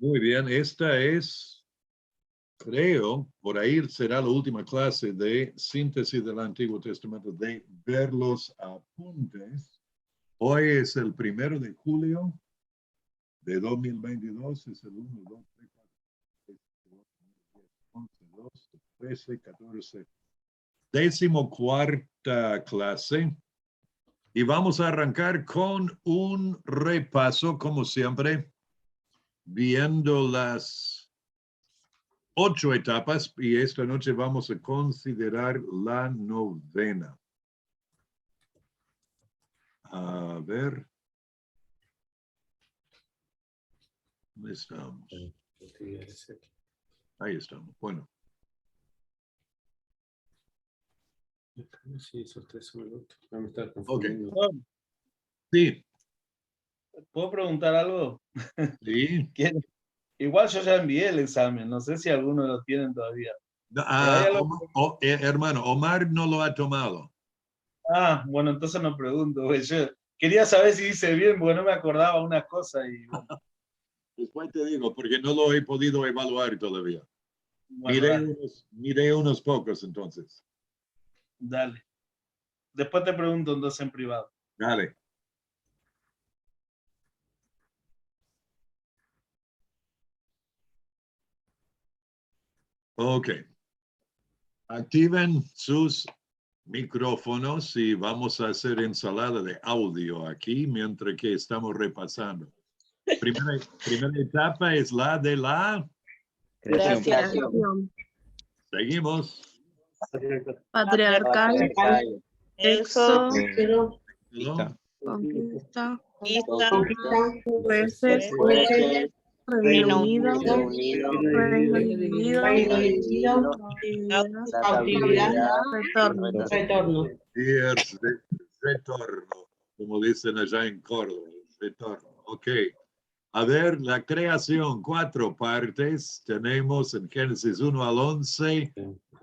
Muy bien, esta es, creo, por ahí será la última clase de síntesis del Antiguo Testamento, de ver los apuntes. Hoy es el 1 de julio de 2022, es el 1, 2, 3, 4, 11, 12, 13, 14, 14ª clase. Y vamos a arrancar con un repaso, como siempre, viendo las 8 etapas, y esta noche vamos a considerar la 9ª. A ver. ¿Dónde estamos? Ahí estamos. Bueno. Sí, esos 3 minutos. No me está Ok. confundiendo. Sí. ¿Puedo preguntar algo? Sí. Igual yo ya envié el examen, no sé si alguno lo tienen todavía. Hermano, Omar no lo ha tomado. Bueno, entonces no pregunto, güey. Yo quería saber si hice bien, porque no me acordaba una cosa y bueno. Después te digo, porque no lo he podido evaluar todavía. Bueno, miré unos pocos entonces. dale. Después te pregunto entonces en privado. Dale. Ok. Activen sus micrófonos y vamos a hacer ensalada de audio aquí mientras que estamos repasando. Primera etapa es la de la creación. Seguimos. Patriarcal, éxodo, ¿No? conquista, Jueces, jueces, Reino Unido, Reino Dividido, cautividad, retorno. Y es retorno, como dicen allá en Córdoba, retorno. Ok. A ver, la creación, 4 partes. Tenemos en Génesis 1 al 11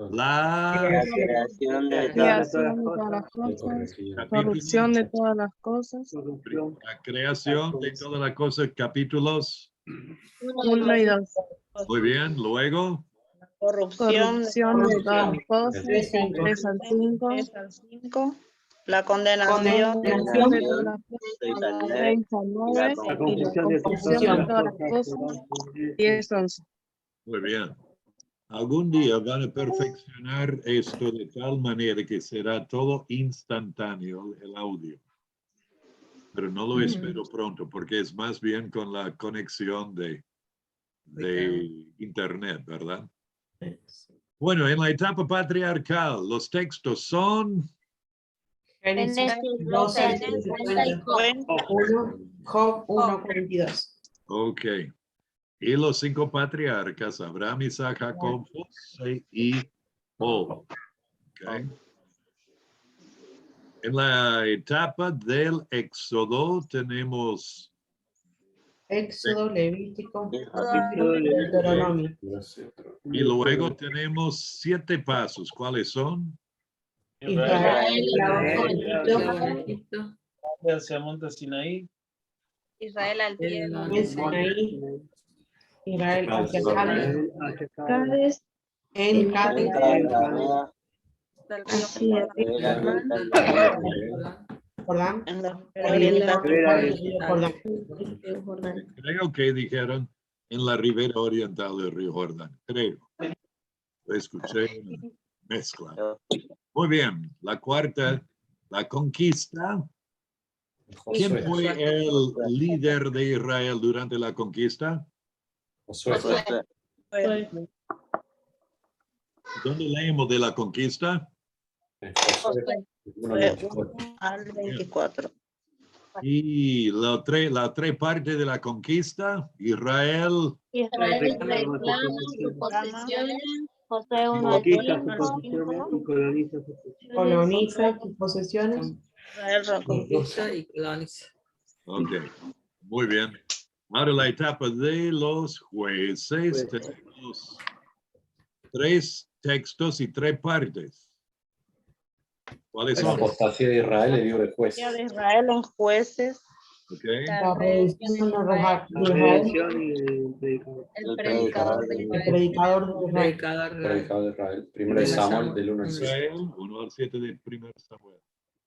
la creación de Creación de todas las cosas, corrupción de todas las cosas, la creación de todas las cosas, capítulos. 1 y 2. Muy bien, luego. Corrupción de todas las cosas, 3 al 5. la condenación Condenación de todas las cosas, 6 al 9. Y la confusión de todas las cosas, 10 al 11. Muy bien. Algún día van a perfeccionar esto de tal manera que será todo instantáneo el audio. Pero no lo espero pronto porque es más bien con la conexión de internet, ¿verdad? Bueno, en la etapa patriarcal, los textos son... Génesis 12, 1, Job 1, 42. Ok. Y los 5 patriarcas, Abraham, Isaac, Jacob, José y Job. Okay. En la etapa del Éxodo tenemos... Éxodo, Levítico, Deuteronomio. Y luego tenemos 7 pasos. ¿Cuáles son? Israel, Hacia Monte Sinaí. Israel al pie del monte. en Sinaí, Israel hacia Cádiz, en Cádiz, Del Así es. Jordán, en la Jordán. Creo que dijeron en la ribera oriental del río Jordán. Creo. Lo escuché una mezcla. Muy bien. La cuarta, la conquista. ¿Quién fue el líder de Israel durante la conquista? ¿Dónde leemos de la conquista? al 24. Y la tres partes de la conquista, Israel. Israel reclama sus posesiones, posee uno de Coloniza sus posesiones. Israel reconquista y Ok, muy bien. Ahora la etapa de los jueces. Tenemos 3 textos y 3 partes. ¿Cuáles La son? apostasía de Israel y libro de de jueces. Israel en jueces. ¿ok? La redención de La Israel, El predicador de el Israel. predicador de Israel. Predicado de Israel. Primero de Samuel, del 1 al 7. Israel, 1 al 7 de 1 Samuel.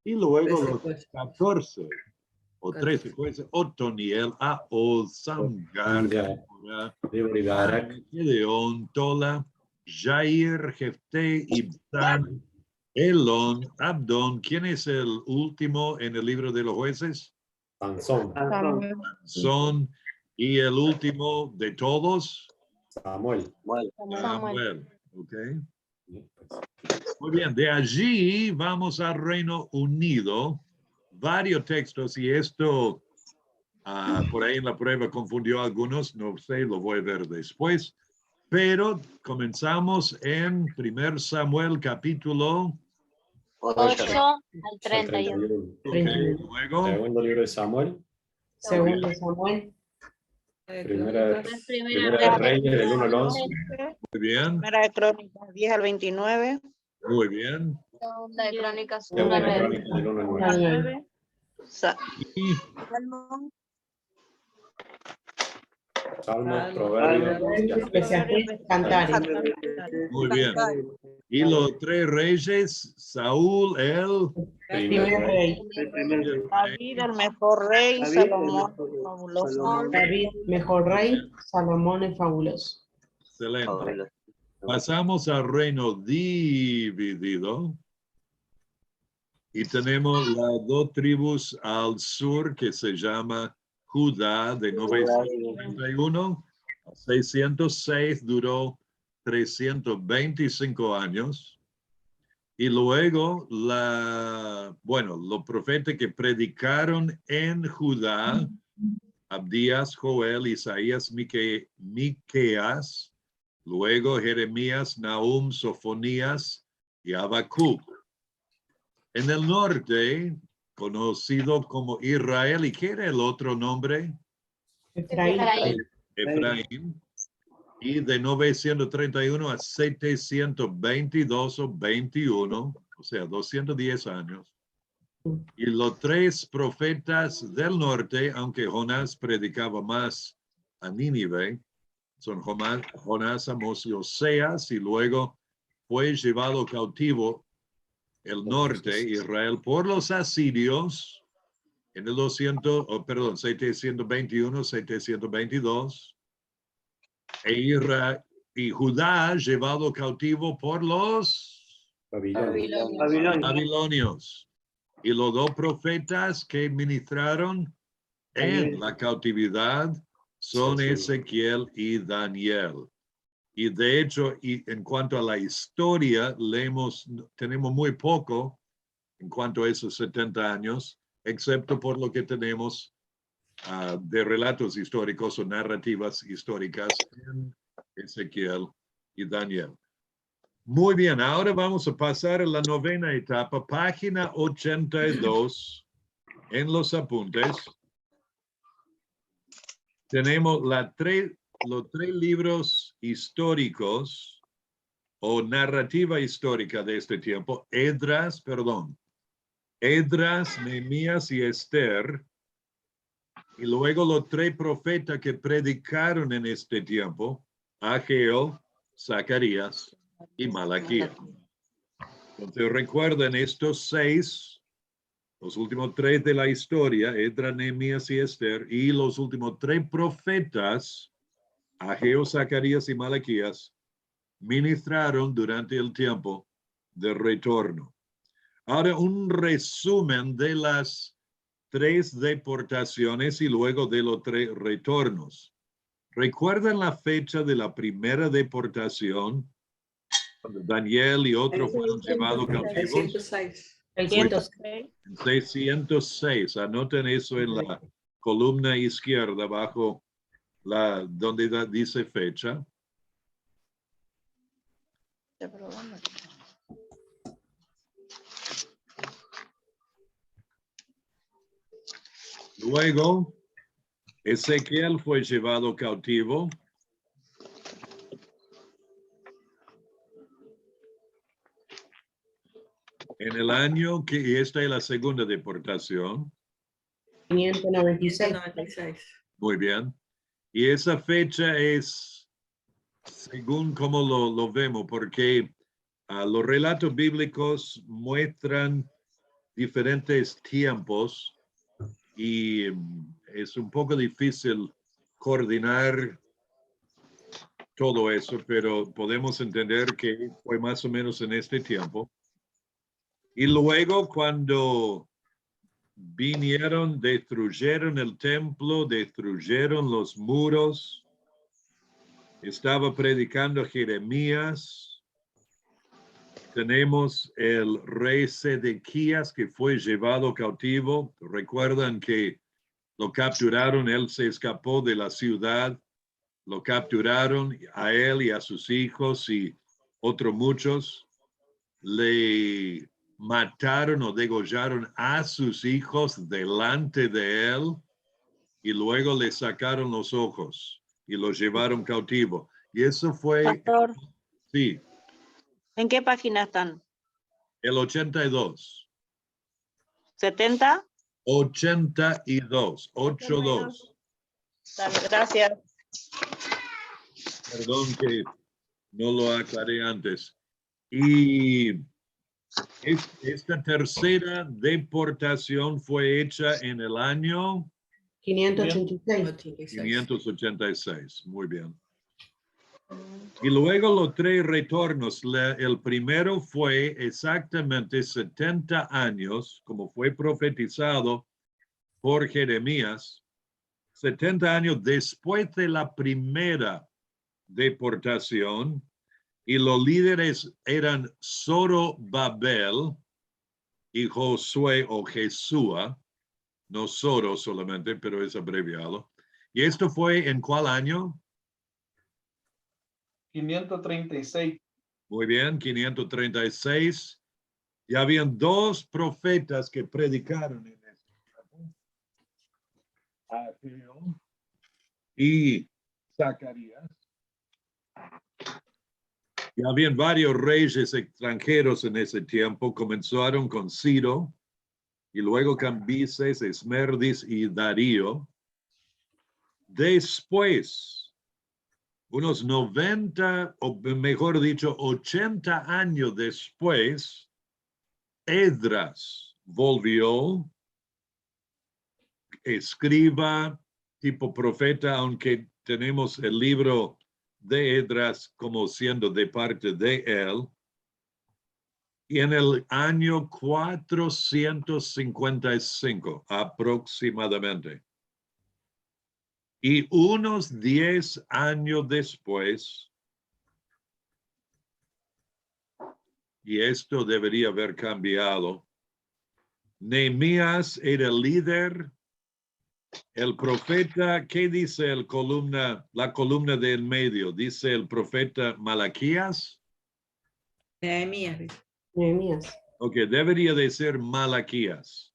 Y luego los 14 o 13 jueces, Otoniel, Ahod, Samgar, Débora, Débora y Barak. Gedeón, Tola, Jair, Jefté, Ibsán, Elón, Abdón. ¿Quién es el último en el libro de los jueces? Sansón. Son. Y el último de todos, Samuel. Samuel. ¿Ok? Muy bien, de allí vamos al Reino Unido. Varios textos, y esto por ahí en la prueba confundió a algunos, no sé, lo voy a ver después. Pero comenzamos en 1 Samuel capítulo 8 al 31. ok, luego Segundo libro de Samuel. Segundo de Samuel, Primera Primera de Reyes, del 1 al 11. muy bien, Primera de Crónicas 10 al 29. muy bien. Segunda de Crónicas 1 Segunda al de Crónicas, del 1 al 9. 9. Y Salmos, Proverbios. Eclesiastés, Cantares. muy bien. Y los 3 reyes, Saúl, el Primer rey, David, el mejor rey. Salomón, fabuloso. David, mejor rey, Salomón es fabuloso. excelente. Pasamos al reino dividido. Y tenemos las 2 tribus al sur que se llama Judá, de 931 a 606, duró 325 años. Y luego, los profetas que predicaron en Judá, Abdías, Joel, Isaías, Miqueas, luego Jeremías, Nahum, Sofonías y Habacuc. En el norte, conocido como Israel, ¿y qué era el otro nombre? Efraín, Efraín. Y de 931 a 722 o 21, o sea, 210 años. Y los 3 profetas del norte, aunque Jonás predicaba más a Nínive, son Jonás, Amós y Oseas, y luego fue llevado cautivo el norte, Israel, por los asirios en el 721, 722, y Judá llevado cautivo por los babilonios. Y los 2 profetas que ministraron en la cautividad son Ezequiel y Daniel. Y de hecho, y en cuanto a la historia, tenemos muy poco en cuanto a esos 70 años, excepto por lo que tenemos de relatos históricos o narrativas históricas en Ezequiel y Daniel. Muy bien, ahora vamos a pasar a la 9ª etapa, página 82, en los apuntes. Tenemos los 3 libros históricos o narrativa histórica de este tiempo, Esdras, Nehemías y Esther, y luego los 3 profetas que predicaron en este tiempo, Ageo, Zacarías y Malaquías. Entonces recuerden estos 6, los últimos 3 de la historia, Esdras, Nehemías y Esther, y los últimos 3 profetas, Ageo, Zacarías y Malaquías, ministraron durante el tiempo de retorno. Ahora un resumen de las 3 deportaciones y luego de los 3 retornos. ¿Recuerdan la fecha de la primera deportación? Cuando Daniel y otros fueron llevados cautivos. 606. Anoten eso en la columna izquierda bajo donde dice fecha. Luego, Ezequiel fue llevado cautivo. En el año que esta es la segunda deportación. 596. Muy bien. Y esa fecha es según como lo vemos, porque los relatos bíblicos muestran diferentes tiempos y es un poco difícil coordinar todo eso, pero podemos entender que fue más o menos en este tiempo. Y luego cuando vinieron, destruyeron el templo, destruyeron los muros, estaba predicando Jeremías. Tenemos el rey Sedequías que fue llevado cautivo. Recuerdan que lo capturaron, él se escapó de la ciudad. Lo capturaron a él y a sus hijos y otros muchos. Le mataron o degollaron a sus hijos delante de él y luego le sacaron los ojos y lo llevaron cautivo. Y eso fue... Pastor, Sí, ¿en qué página están? el 82. ¿70? 82. 82. Dale, gracias. Perdón que no lo aclaré antes. Y esta tercera deportación fue hecha en el año 586. 586. Muy bien. Y luego los tres retornos. El primero fue exactamente 70 años, como fue profetizado por Jeremías, 70 años después de la primera deportación, y los líderes eran Zorobabel y Josué o Jesúa, no Zoro solamente, pero es abreviado. ¿Y esto fue en cuál año? 536. Muy bien, 536. Y habían dos profetas que predicaron en este tiempo. Ageo y Zacarías. Y habían varios reyes extranjeros en ese tiempo. Comenzaron con Ciro, y luego Cambises, Esmerdis y Darío. Después, unos 90, o mejor dicho, 80 años después, Esdras volvió, escriba, tipo profeta, aunque tenemos el libro de Esdras como siendo de parte de él. Y en el año 455 aproximadamente. Y unos 10 años después, y esto debería haber cambiado, Nehemías era el líder, el profeta. ¿Qué dice la columna del medio? Dice el profeta Malaquías. Nehemías. Ok, debería de ser Malaquías.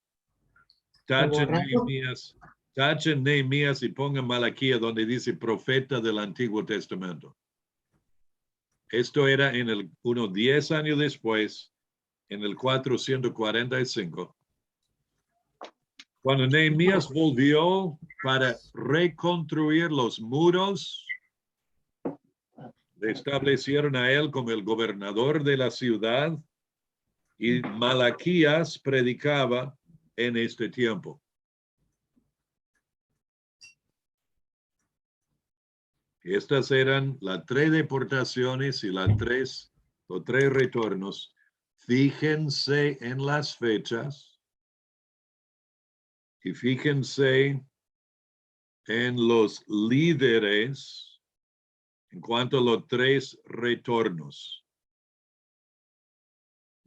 Tachen Nehemías y pongan Malaquías donde dice profeta del Antiguo Testamento. Esto era unos 10 años después, en el 445, cuando Nehemías volvió para reconstruir los muros. Le establecieron a él como el gobernador de la ciudad, y Malaquías predicaba en este tiempo. Estas eran las 3 deportaciones y los 3 retornos. Fíjense en las fechas y fíjense en los líderes en cuanto a los 3 retornos.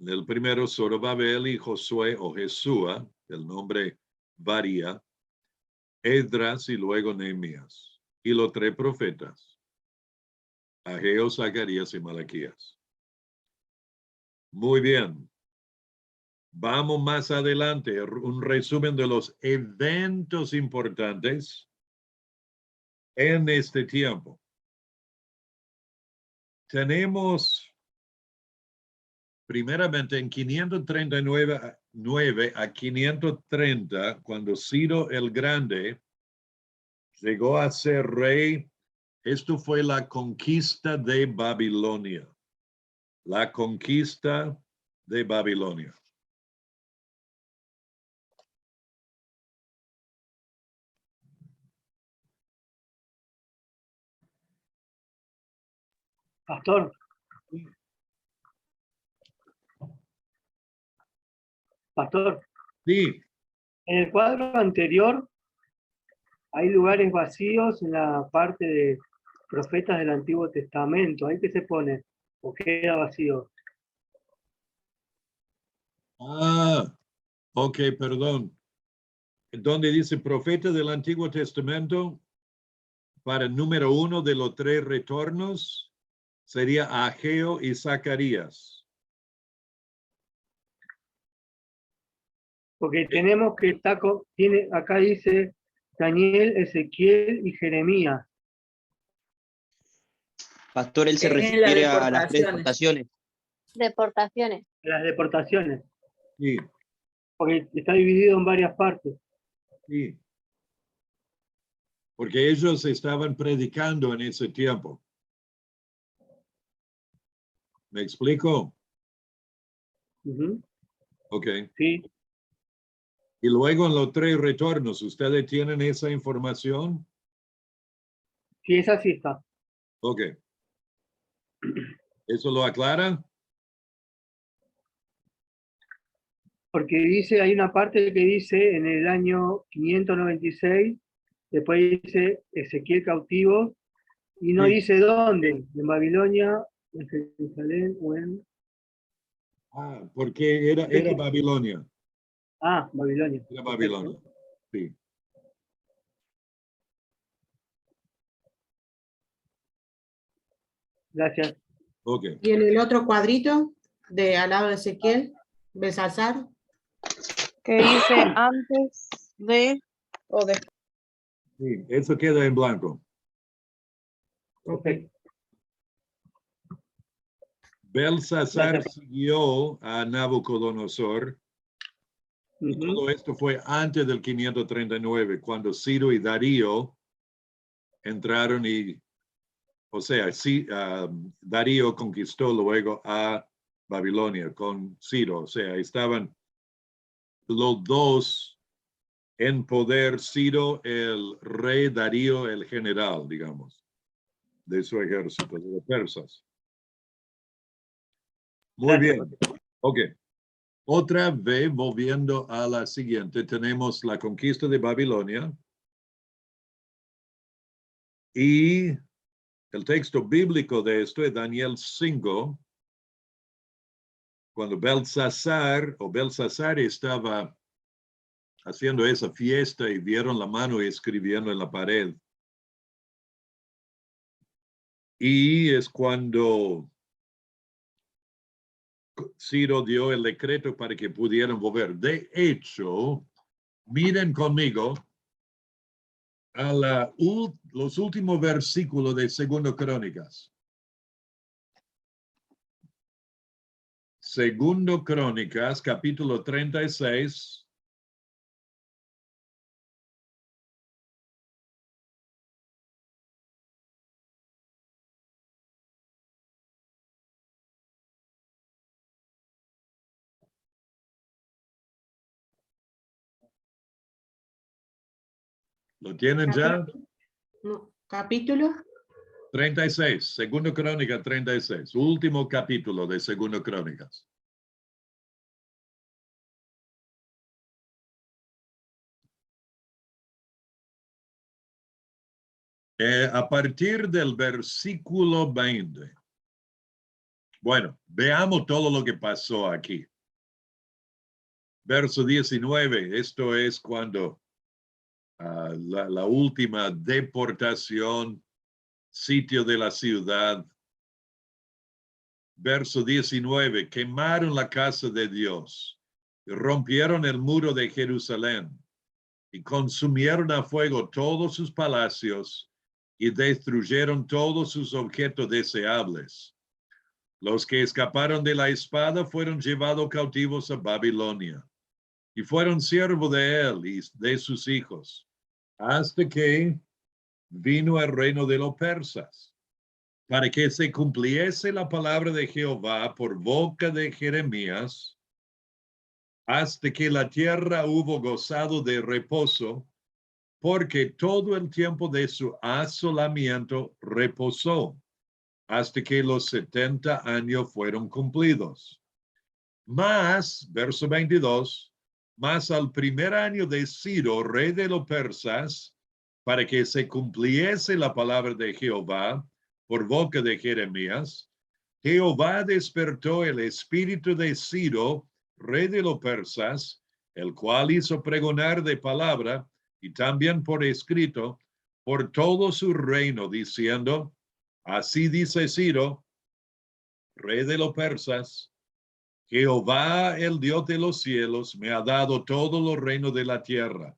El primero, Zorobabel y Josué o Jesúa, el nombre varía, Esdras y luego Nehemías. Y los 3 profetas, Ageo, Zacarías y Malaquías. Muy bien. Vamos más adelante, un resumen de los eventos importantes en este tiempo. Tenemos primeramente en 539 a 530, cuando Ciro el Grande llegó a ser rey, esto fue la conquista de Babilonia. La conquista de Babilonia. Pastor. Pastor. Sí. En el cuadro anterior hay lugares vacíos en la parte de profetas del Antiguo Testamento. ¿Ahí qué se pone? ¿O queda vacío? Ah, ok, perdón. Donde dice profeta del Antiguo Testamento, para el número 1 de los 3 retornos, sería Ageo y Zacarías. Porque tenemos que acá dice Daniel, Ezequiel y Jeremías. Pastor, él se En refiere las a las deportaciones. deportaciones. Las deportaciones. Sí, Porque está dividido en varias partes. sí. Porque ellos estaban predicando en ese tiempo. ¿Me explico? Ujú. Ok. Sí. Y luego en los 3 retornos, ¿ustedes tienen esa información? Sí, esa sí está. Ok. ¿Eso lo aclara? Porque dice, hay una parte que dice en el año 596, después dice Ezequiel cautivo, y no Sí. dice dónde, en Babilonia, en Jerusalén o en... Ah, porque era Babilonia. Ah, Babilonia. Era Babilonia. Sí. Gracias. Ok. Y en el otro cuadrito, de al lado de Ezequiel, Besasar. Que dice antes de o después. Sí, eso queda en blanco. Ok. Belsasar Gracias. siguió a Nabucodonosor. Y Ujú. todo esto fue antes del 539, cuando Ciro y Darío entraron o sea, sí, Darío conquistó luego a Babilonia con Ciro. O sea, estaban los dos en poder, Ciro el rey, Darío el general, digamos, de su ejército, de los persas. Muy Gracias. bien. Ok. Otra vez, volviendo a la siguiente, tenemos la conquista de Babilonia y el texto bíblico de esto es Daniel 5, cuando Belsasar estaba haciendo esa fiesta y vieron la mano escribiendo en la pared. Y es cuando Ciro dio el decreto para que pudieran volver. De hecho, miren conmigo a los últimos versículos de Segundo Crónicas. Segundo Crónicas, capítulo 36. ¿Lo tienen ya? No, capítulo. 36, Segundo Crónica 36, último capítulo de Segundo Crónicas. A partir del versículo 20. Bueno, veamos todo lo que pasó aquí. Verso 19, esto es cuando la última deportación, sitio de la ciudad. Verso 19, quemaron la casa de Dios, rompieron el muro de Jerusalén y consumieron a fuego todos sus palacios y destruyeron todos sus objetos deseables. Los que escaparon de la espada fueron llevados cautivos a Babilonia y fueron siervos de él y de sus hijos, hasta que vino el reino de los persas, para que se cumpliese la palabra de Jehová por boca de Jeremías, hasta que la tierra hubo gozado de reposo, porque todo el tiempo de su asolamiento reposó, hasta que los 70 años fueron cumplidos. Mas, verso 22, mas al primer año de Ciro, rey de los persas, para que se cumpliese la palabra de Jehová por boca de Jeremías, Jehová despertó el espíritu de Ciro, rey de los persas, el cual hizo pregonar de palabra y también por escrito por todo su reino, diciendo, así dice Ciro, rey de los persas, Jehová, el Dios de los cielos, me ha dado todos los reinos de la tierra,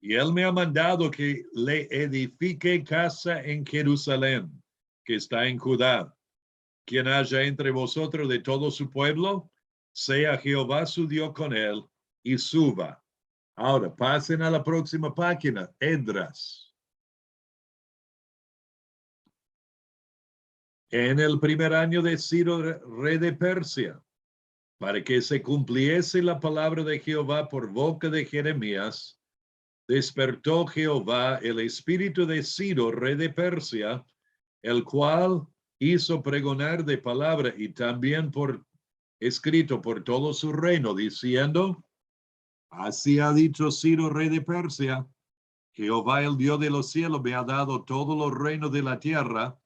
y él me ha mandado que le edifique casa en Jerusalén, que está en Judá. Quien haya entre vosotros de todo su pueblo, sea Jehová su Dios con él, y suba. Ahora, pasen a la próxima página, Esdras. En el primer año de Ciro, rey de Persia, para que se cumpliese la palabra de Jehová por boca de Jeremías, despertó Jehová el espíritu de Ciro, rey de Persia, el cual hizo pregonar de palabra y también por escrito por todo su reino, diciendo, así ha dicho Ciro, rey de Persia, Jehová el Dios de los cielos me ha dado todos los reinos de la tierra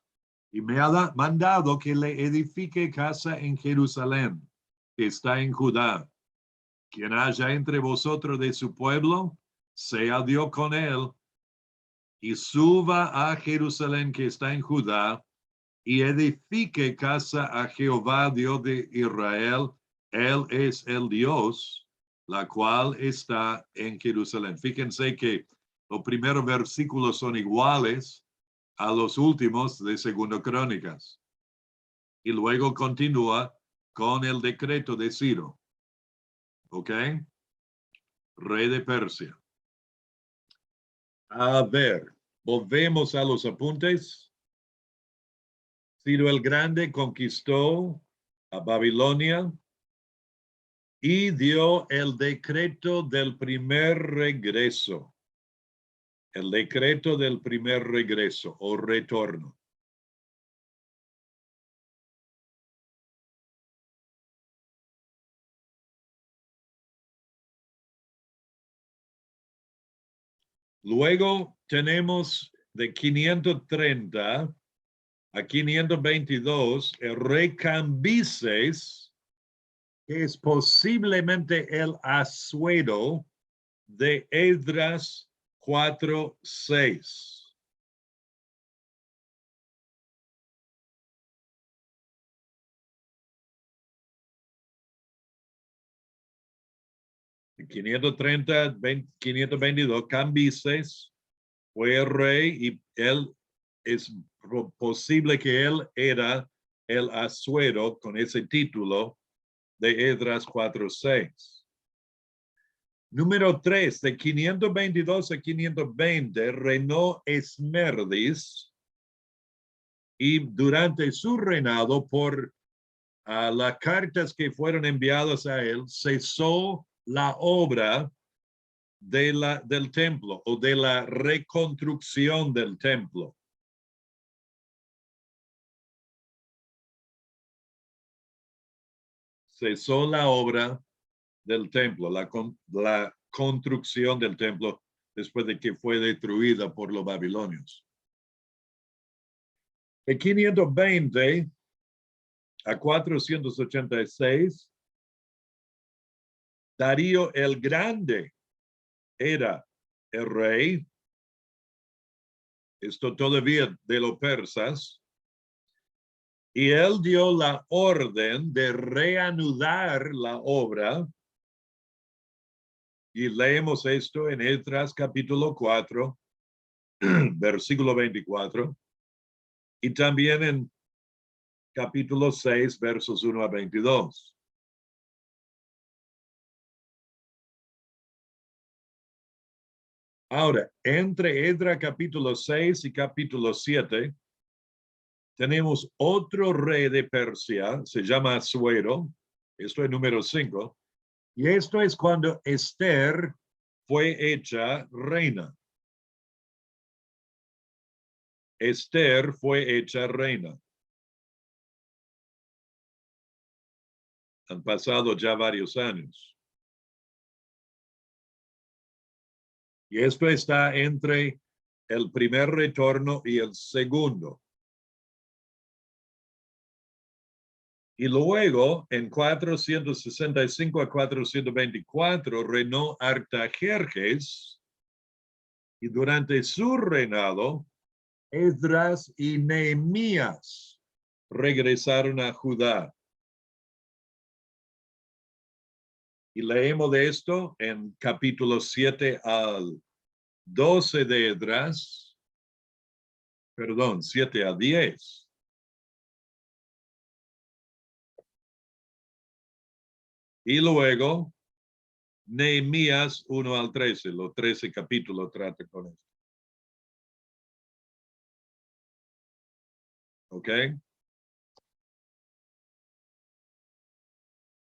y me ha mandado que le edifique casa en Jerusalén, que está en Judá. Quien haya entre vosotros de su pueblo, sea Dios con él, y suba a Jerusalén, que está en Judá, y edifique casa a Jehová, Dios de Israel. Él es el Dios, la cual está en Jerusalén. Fíjense que los primeros versículos son iguales a los últimos de Segundo Crónicas. Y luego continúa con el decreto de Ciro. ¿Ok? Rey de Persia. A ver, volvemos a los apuntes. Ciro el Grande conquistó a Babilonia y dio el decreto del primer regreso. El decreto del primer regreso o retorno. Luego tenemos de 530 a 522 el rey Cambises, que es posiblemente el Asuero de Esdras 4:6. En 530, 522, Cambises fue el rey y él es posible que él era el Asuero con ese título de Esdras 4:6. Número 3, de 522 a 520, reinó Esmerdis y durante su reinado por las cartas que fueron enviadas a él, cesó la obra del templo o de la reconstrucción del templo. Cesó la obra del templo, la construcción del templo después de que fue destruida por los babilonios. De 520 a 486, Darío el Grande era el rey, esto todavía de los persas, y él dio la orden de reanudar la obra. Y leemos esto en Esdras capítulo 4, versículo 24, y también en capítulo 6, versos 1 a 22. Ahora, entre Esdras capítulo 6 y capítulo 7, tenemos otro rey de Persia, se llama Asuero, esto es número 5, y esto es cuando Esther fue hecha reina. Esther fue hecha reina. Han pasado ya varios años. Y esto está entre el primer retorno y el segundo. Y luego, en 465 a 424, reinó Artajerjes, y durante su reinado, Esdras y Nehemías regresaron a Judá. Y leemos de esto en capítulo 7 al 12 de Esdras, 7 a 10. Y luego, Nehemías 1 al 13, los 13 capítulos tratan con esto. ¿Ok?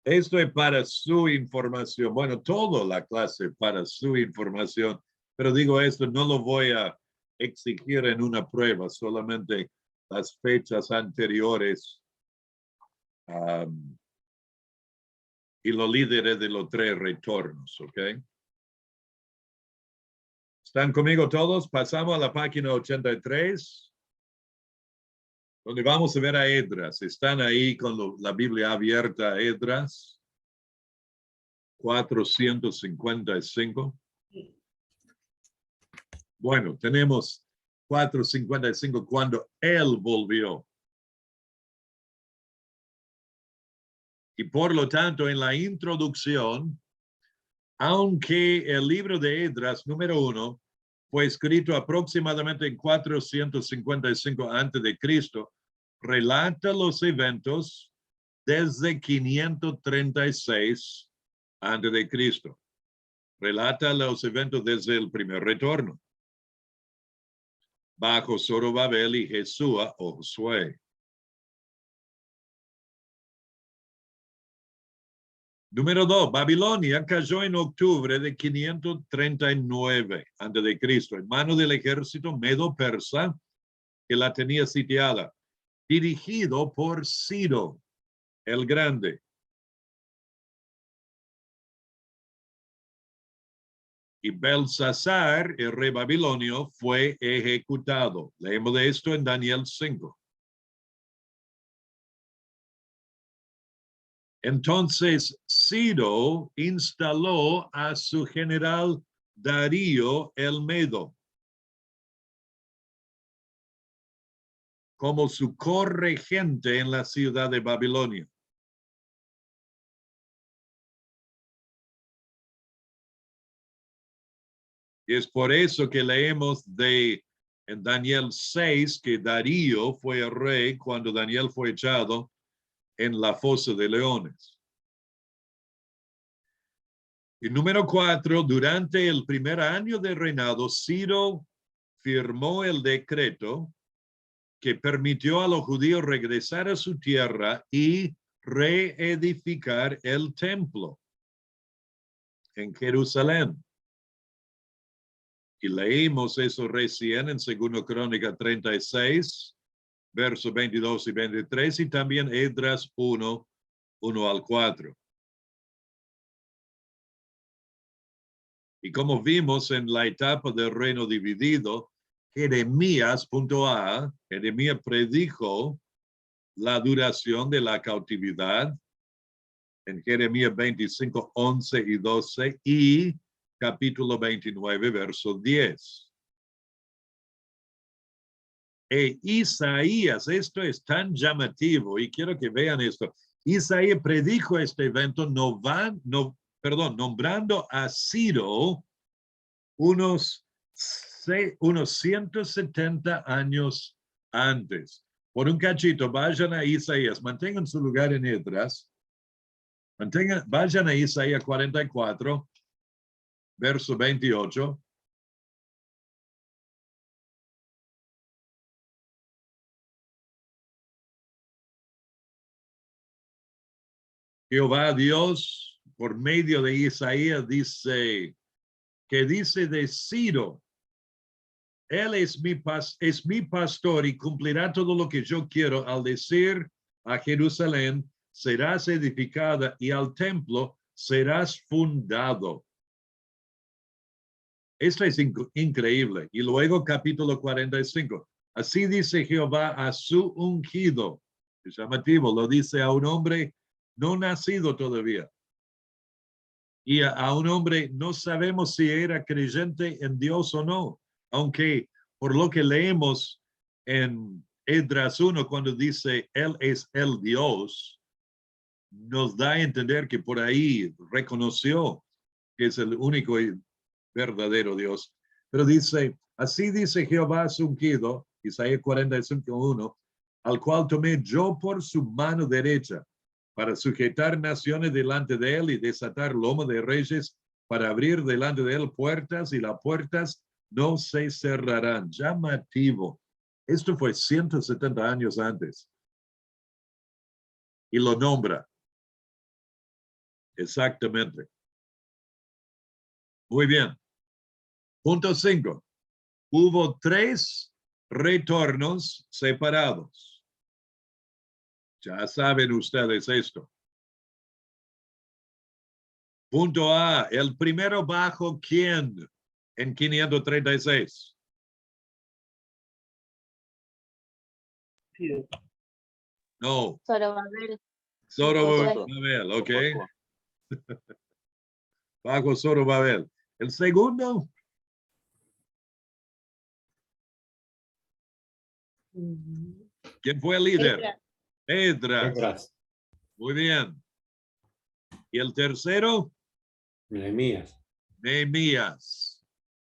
Esto es para su información. Bueno, toda la clase para su información. Pero digo esto, no lo voy a exigir en una prueba, solamente las fechas anteriores y los líderes de los 3 retornos, ¿ok? ¿Están conmigo todos? Pasamos a la página 83, donde vamos a ver a Esdras. Están ahí con la Biblia abierta, Esdras 455. Bueno, tenemos 455 cuando él volvió. Y por lo tanto, en la introducción, aunque el libro de Esdras, número 1, fue escrito aproximadamente en 455 a.C., relata los eventos desde 536 a.C. Relata los eventos desde el primer retorno, bajo Zorobabel y Jesúa o Josué. Número 2, Babilonia cayó en octubre de 539 a.C. en manos del ejército medo-persa que la tenía sitiada, dirigido por Ciro el Grande. Y Belsasar, el rey babilonio, fue ejecutado. Leemos de esto en Daniel 5. Entonces Ciro instaló a su general Darío el Medo como su corregente en la ciudad de Babilonia. Y es por eso que leemos en Daniel 6 que Darío fue el rey cuando Daniel fue echado en la fosa de leones. Y número 4, durante el primer año de reinado, Ciro firmó el decreto que permitió a los judíos regresar a su tierra y reedificar el templo en Jerusalén. Y leímos eso recién en 2 Crónicas 36, versos 22 y 23, y también Esdras 1, 1 al 4. Y como vimos en la etapa del reino dividido, Jeremías predijo la duración de la cautividad en Jeremías 25, 11 y 12 y capítulo 29, verso 10. Isaías, esto es tan llamativo y quiero que vean esto. Isaías predijo este evento nombrando a Ciro unos 170 años antes. por un cachito, vayan a Isaías, mantengan su lugar en Esdras, vayan a Isaías 44, verso 28. Jehová Dios, por medio de Isaías, dice de Ciro, él es mi pastor y cumplirá todo lo que yo quiero al decir a Jerusalén, serás edificada y al templo serás fundado. Esto es increíble. Y luego capítulo 45. Así dice Jehová a su ungido. Es llamativo, lo dice a un hombre no nacido todavía. Y a un hombre no sabemos si era creyente en Dios o no. Aunque por lo que leemos en Esdras 1, cuando dice Él es el Dios, nos da a entender que por ahí reconoció que es el único y verdadero Dios. Pero dice, así dice Jehová su ungido, Isaías 45:1, al cual tomé yo por su mano derecha, para sujetar naciones delante de él y desatar lomo de reyes, para abrir delante de él puertas, y las puertas no se cerrarán. Llamativo. Esto fue 170 años antes. Y lo nombra. Exactamente. Muy bien. Punto 5. Hubo 3 retornos separados. Ya saben ustedes esto. Punto A. El primero bajo quién en 536. Sí, No. Zorobabel. Zorobabel, ok. Bajo Zorobabel. El segundo. ¿Quién fue el líder? Esdras. Esdras. Muy bien. ¿Y el tercero? Nehemías. Nehemías.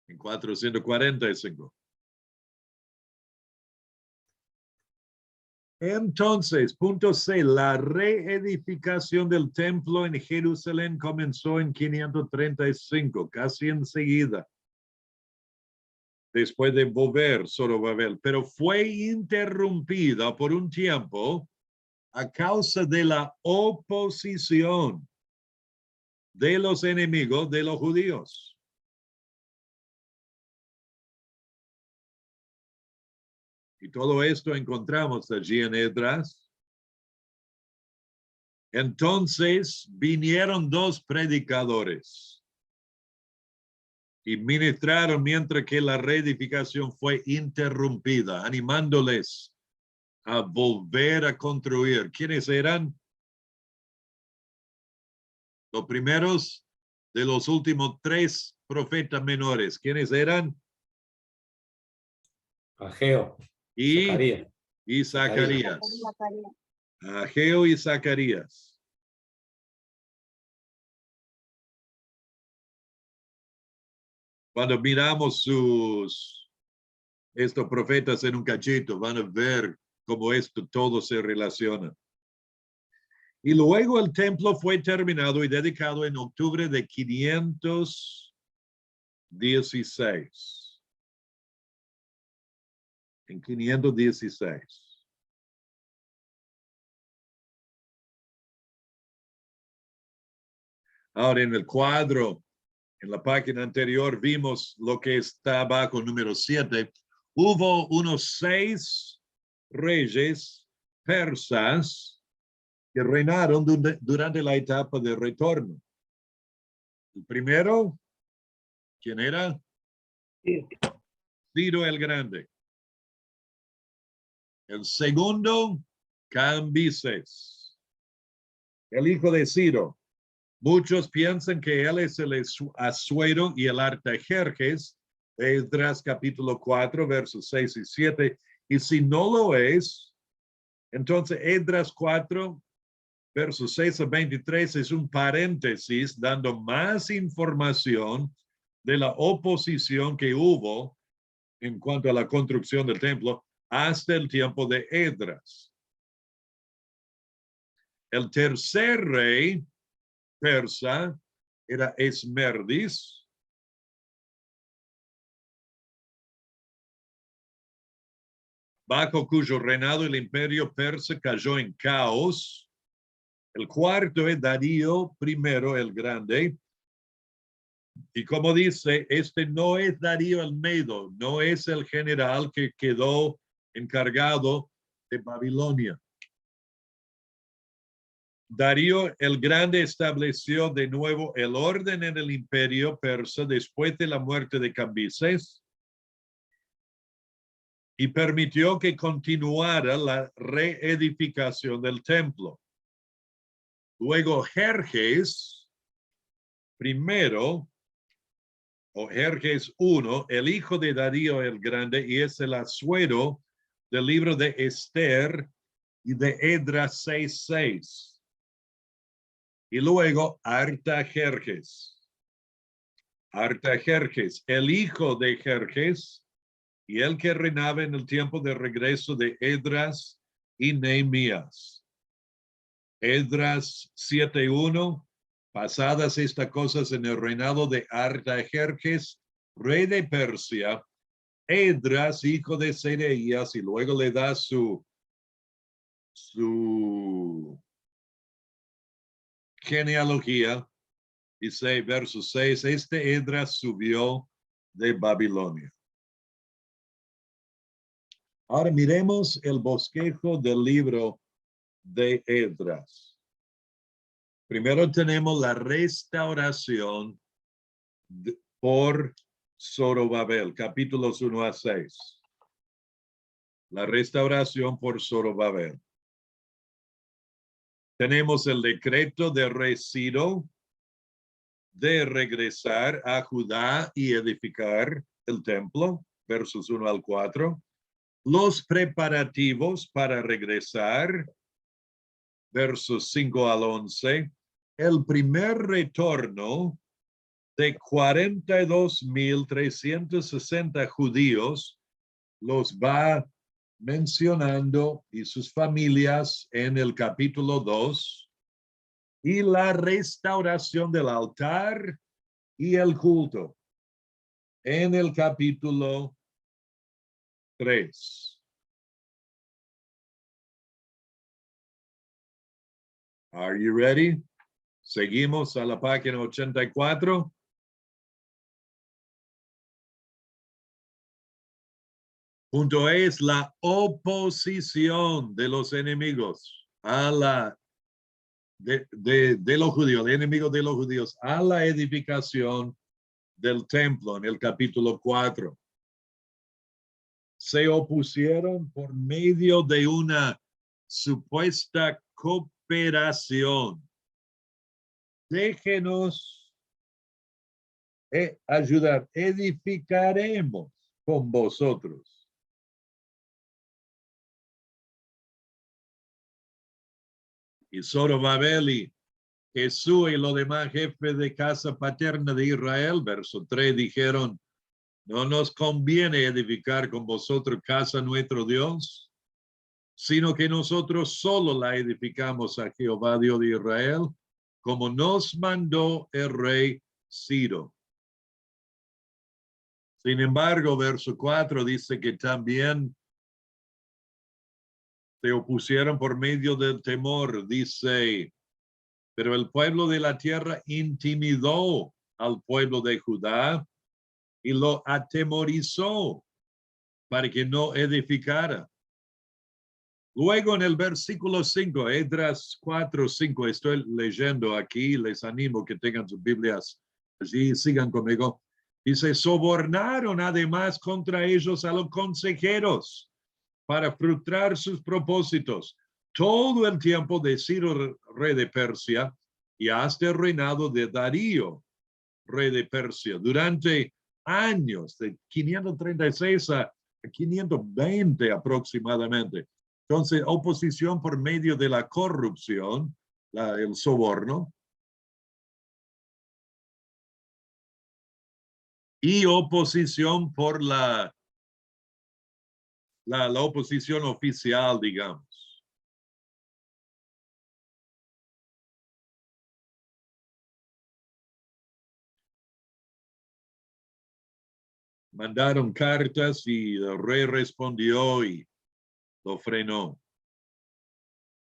En 445. Entonces, punto C, la reedificación del templo en Jerusalén comenzó en 535, casi enseguida, después de volver Zorobabel, pero fue interrumpida por un tiempo a causa de la oposición de los enemigos de los judíos. Y todo esto encontramos allí en Esdras. Entonces vinieron 2 predicadores y ministraron mientras que la reedificación fue interrumpida, animándoles a volver a construir. ¿Quiénes eran? Los primeros de los últimos 3 profetas menores. ¿Quiénes eran? Ageo. Y Zacarías. Zacarías. Ageo y Zacarías. Cuando miramos estos profetas en un cachito, van a ver cómo esto todo se relaciona. Y luego el templo fue terminado y dedicado en octubre de 516. En 516. Ahora en el cuadro, en la página anterior, vimos lo que está abajo, número 7. Hubo unos 6 reyes persas que reinaron durante la etapa de retorno. El primero, ¿quién era? sí. Ciro el Grande. El segundo, Cambises, el hijo de Ciro. Muchos piensan que él es el Asuero y el Artajerjes, Esdras capítulo 4, versos 6 y 7. Y si no lo es, entonces Esdras 4, versos 6 a 23 es un paréntesis dando más información de la oposición que hubo en cuanto a la construcción del templo hasta el tiempo de Esdras. El tercer rey persa era Esmerdis, bajo cuyo reinado el imperio persa cayó en caos. El cuarto es Darío I el Grande. Y como dice, este no es Darío el Medo, no es el general que quedó encargado de Babilonia. Darío el Grande estableció de nuevo el orden en el imperio persa después de la muerte de Cambises y permitió que continuara la reedificación del templo. Luego Jerjes primero, o Jerjes I, el hijo de Darío el Grande, y es el asuero del libro de Esther y de Esdras 6:6. Y luego Artajerjes. Artajerjes, el hijo de Jerjes, y el que reinaba en el tiempo de regreso de Esdras y Nehemías. Esdras 7:1. Pasadas estas cosas en el reinado de Artajerjes, rey de Persia, Esdras, hijo de Sereías, y luego le da su genealogía. Dice, verso 6, este Esdras subió de Babilonia. Ahora miremos el bosquejo del libro de Esdras. Primero tenemos la restauración por Zorobabel, capítulos 1-6. La restauración por Zorobabel. Tenemos el decreto de rey Ciro de regresar a Judá y edificar el templo, versos 1-4. Los preparativos para regresar, versos 5-11. El primer retorno de 42,360 judíos los va mencionando y sus familias en el capítulo 2, y la restauración del altar y el culto en el capítulo 3. Are you ready? Seguimos a la página 84. Punto es la oposición de los enemigos a la de los judíos, de enemigos de los judíos a la edificación del templo en el capítulo 4. Se opusieron por medio de una supuesta cooperación. Déjenos ayudar, edificaremos con vosotros. Y Zorobabel y Jesús y los demás jefes de casa paterna de Israel, verso 3, dijeron, no nos conviene edificar con vosotros casa nuestro Dios, sino que nosotros solo la edificamos a Jehová Dios de Israel, como nos mandó el rey Ciro. Sin embargo, verso 4 dice que también se opusieron por medio del temor, dice, pero el pueblo de la tierra intimidó al pueblo de Judá y lo atemorizó para que no edificara. Luego en el versículo 5, Esdras 4:5, estoy leyendo aquí, les animo que tengan sus Biblias allí, sigan conmigo. Dice, sobornaron además contra ellos a los consejeros para frustrar sus propósitos todo el tiempo de Ciro, rey de Persia, y hasta el reinado de Darío, rey de Persia, durante años, de 536 a 520 aproximadamente. Entonces, oposición por medio de la corrupción, el soborno, y oposición por la la oposición oficial, digamos. Mandaron cartas y el rey respondió y lo frenó.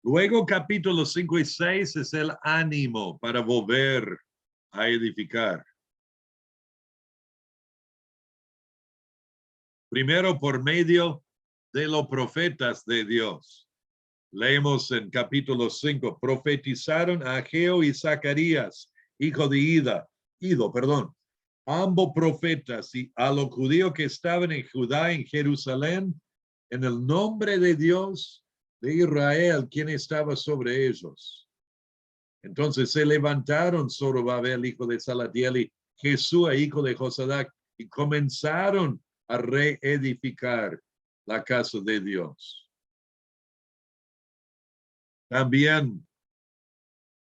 Luego, capítulos 5 y 6 es el ánimo para volver a edificar. Primero, por medio de los profetas de Dios. Leemos en capítulo 5, profetizaron Ageo y Zacarías, hijo de Ido, ambos profetas, y a los judíos que estaban en Judá, en Jerusalén, en el nombre de Dios de Israel, quien estaba sobre ellos. Entonces se levantaron Zorobabel, hijo de Salatiel, y Jesús, hijo de Josadac, y comenzaron a reedificar la casa de Dios. También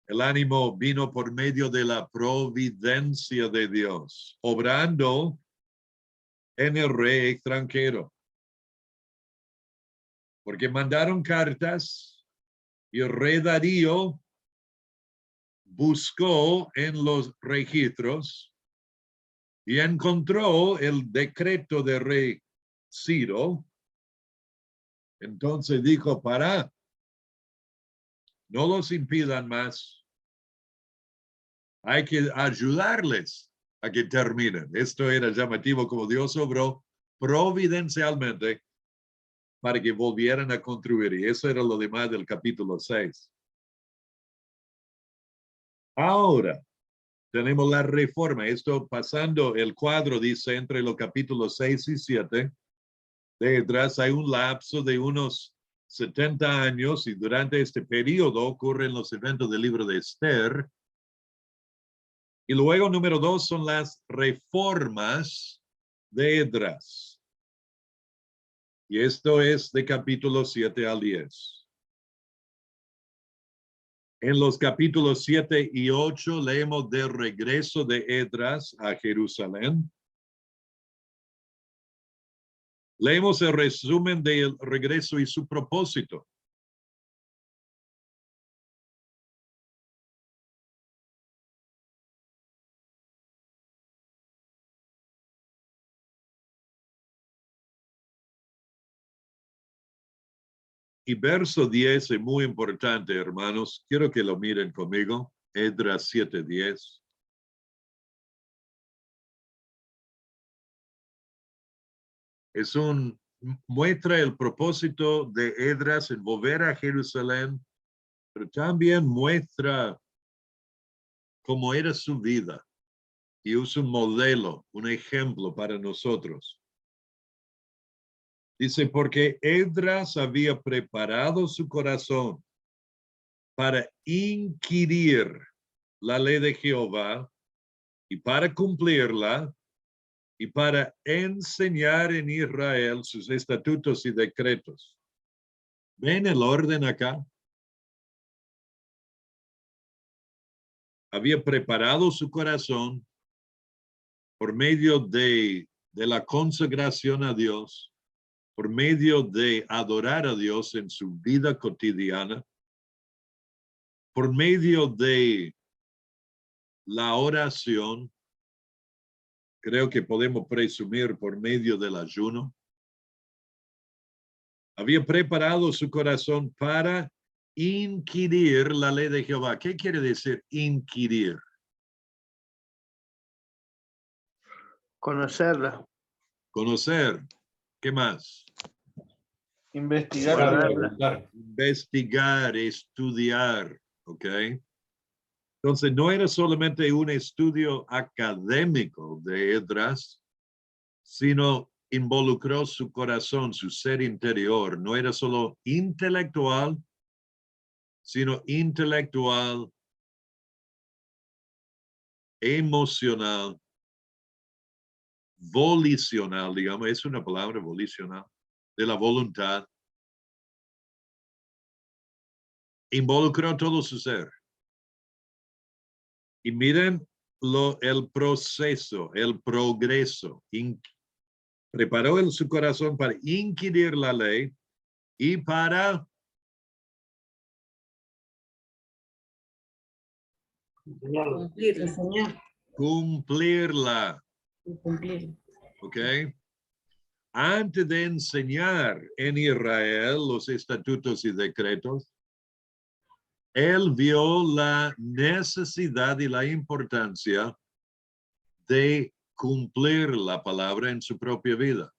el ánimo vino por medio de la providencia de Dios, obrando en el rey extranjero. Porque mandaron cartas y el rey Darío buscó en los registros y encontró el decreto del rey Ciro. Entonces dijo, no los impidan más. Hay que ayudarles a que terminen. Esto era llamativo como Dios obró providencialmente para que volvieran a construir. Y eso era lo demás del capítulo 6. Ahora tenemos la reforma. Esto pasando el cuadro, dice, entre los capítulos 6 y 7. Detrás hay un lapso de unos 70 años y durante este periodo ocurren los eventos del libro de Esther. Y luego, número 2, son las reformas de Esdras. Y esto es de capítulo 7 al 10. En los capítulos 7 y 8 leemos del regreso de Esdras a Jerusalén. Leemos el resumen del regreso y su propósito. Y verso 10 es muy importante, hermanos. Quiero que lo miren conmigo. Esdras 7:10. Muestra el propósito de Esdras en volver a Jerusalén, pero también muestra cómo era su vida y usa un modelo, un ejemplo para nosotros. Dice, porque Esdras había preparado su corazón para inquirir la ley de Jehová y para cumplirla y para enseñar en Israel sus estatutos y decretos. ¿Ven el orden acá? Había preparado su corazón por medio de la consagración a Dios, por medio de adorar a Dios en su vida cotidiana, por medio de la oración, creo que podemos presumir por medio del ayuno. Había preparado su corazón para inquirir la ley de Jehová. ¿Qué quiere decir inquirir? Conocerla. Conocer. ¿Qué más? Investigar. Investigar, estudiar, ¿ok? Entonces, no era solamente un estudio académico de Esdras, sino involucró su corazón, su ser interior. No era solo intelectual, sino intelectual, emocional, volicional, digamos, es una palabra volicional, de la voluntad. Involucró todo su ser. Y miren el proceso, el progreso. preparó en su corazón para inquirir la ley y para Enseñarlo. Enseñar cumplirla. y cumplir. ¿Ok? Antes de enseñar en Israel los estatutos y decretos, él vio la necesidad y la importancia de cumplir la palabra en su propia vida.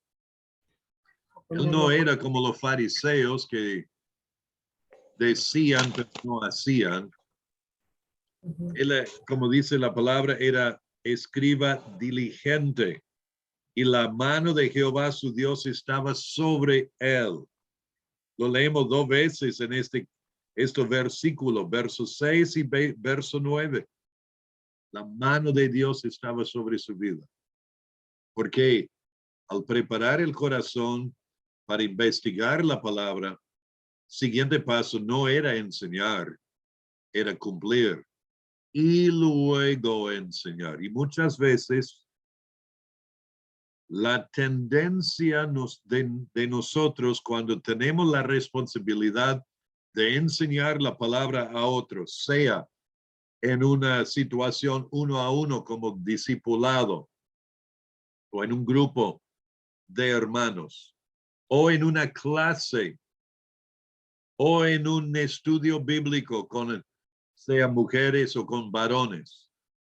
Él no era como los fariseos que decían pero no hacían. Ujú. Él, como dice la palabra, era escriba diligente y la mano de Jehová su Dios estaba sobre él. Lo leemos 2 veces en estos versículos, verso 6 y verso 9. La mano de Dios estaba sobre su vida. Porque al preparar el corazón para investigar la palabra, siguiente paso no era enseñar, era cumplir y luego enseñar. Y muchas veces la tendencia de nosotros cuando tenemos la responsabilidad de enseñar la palabra a otros, sea en una situación 1 a 1 como discipulado, o en un grupo de hermanos, o en una clase, o en un estudio bíblico con sea mujeres o con varones,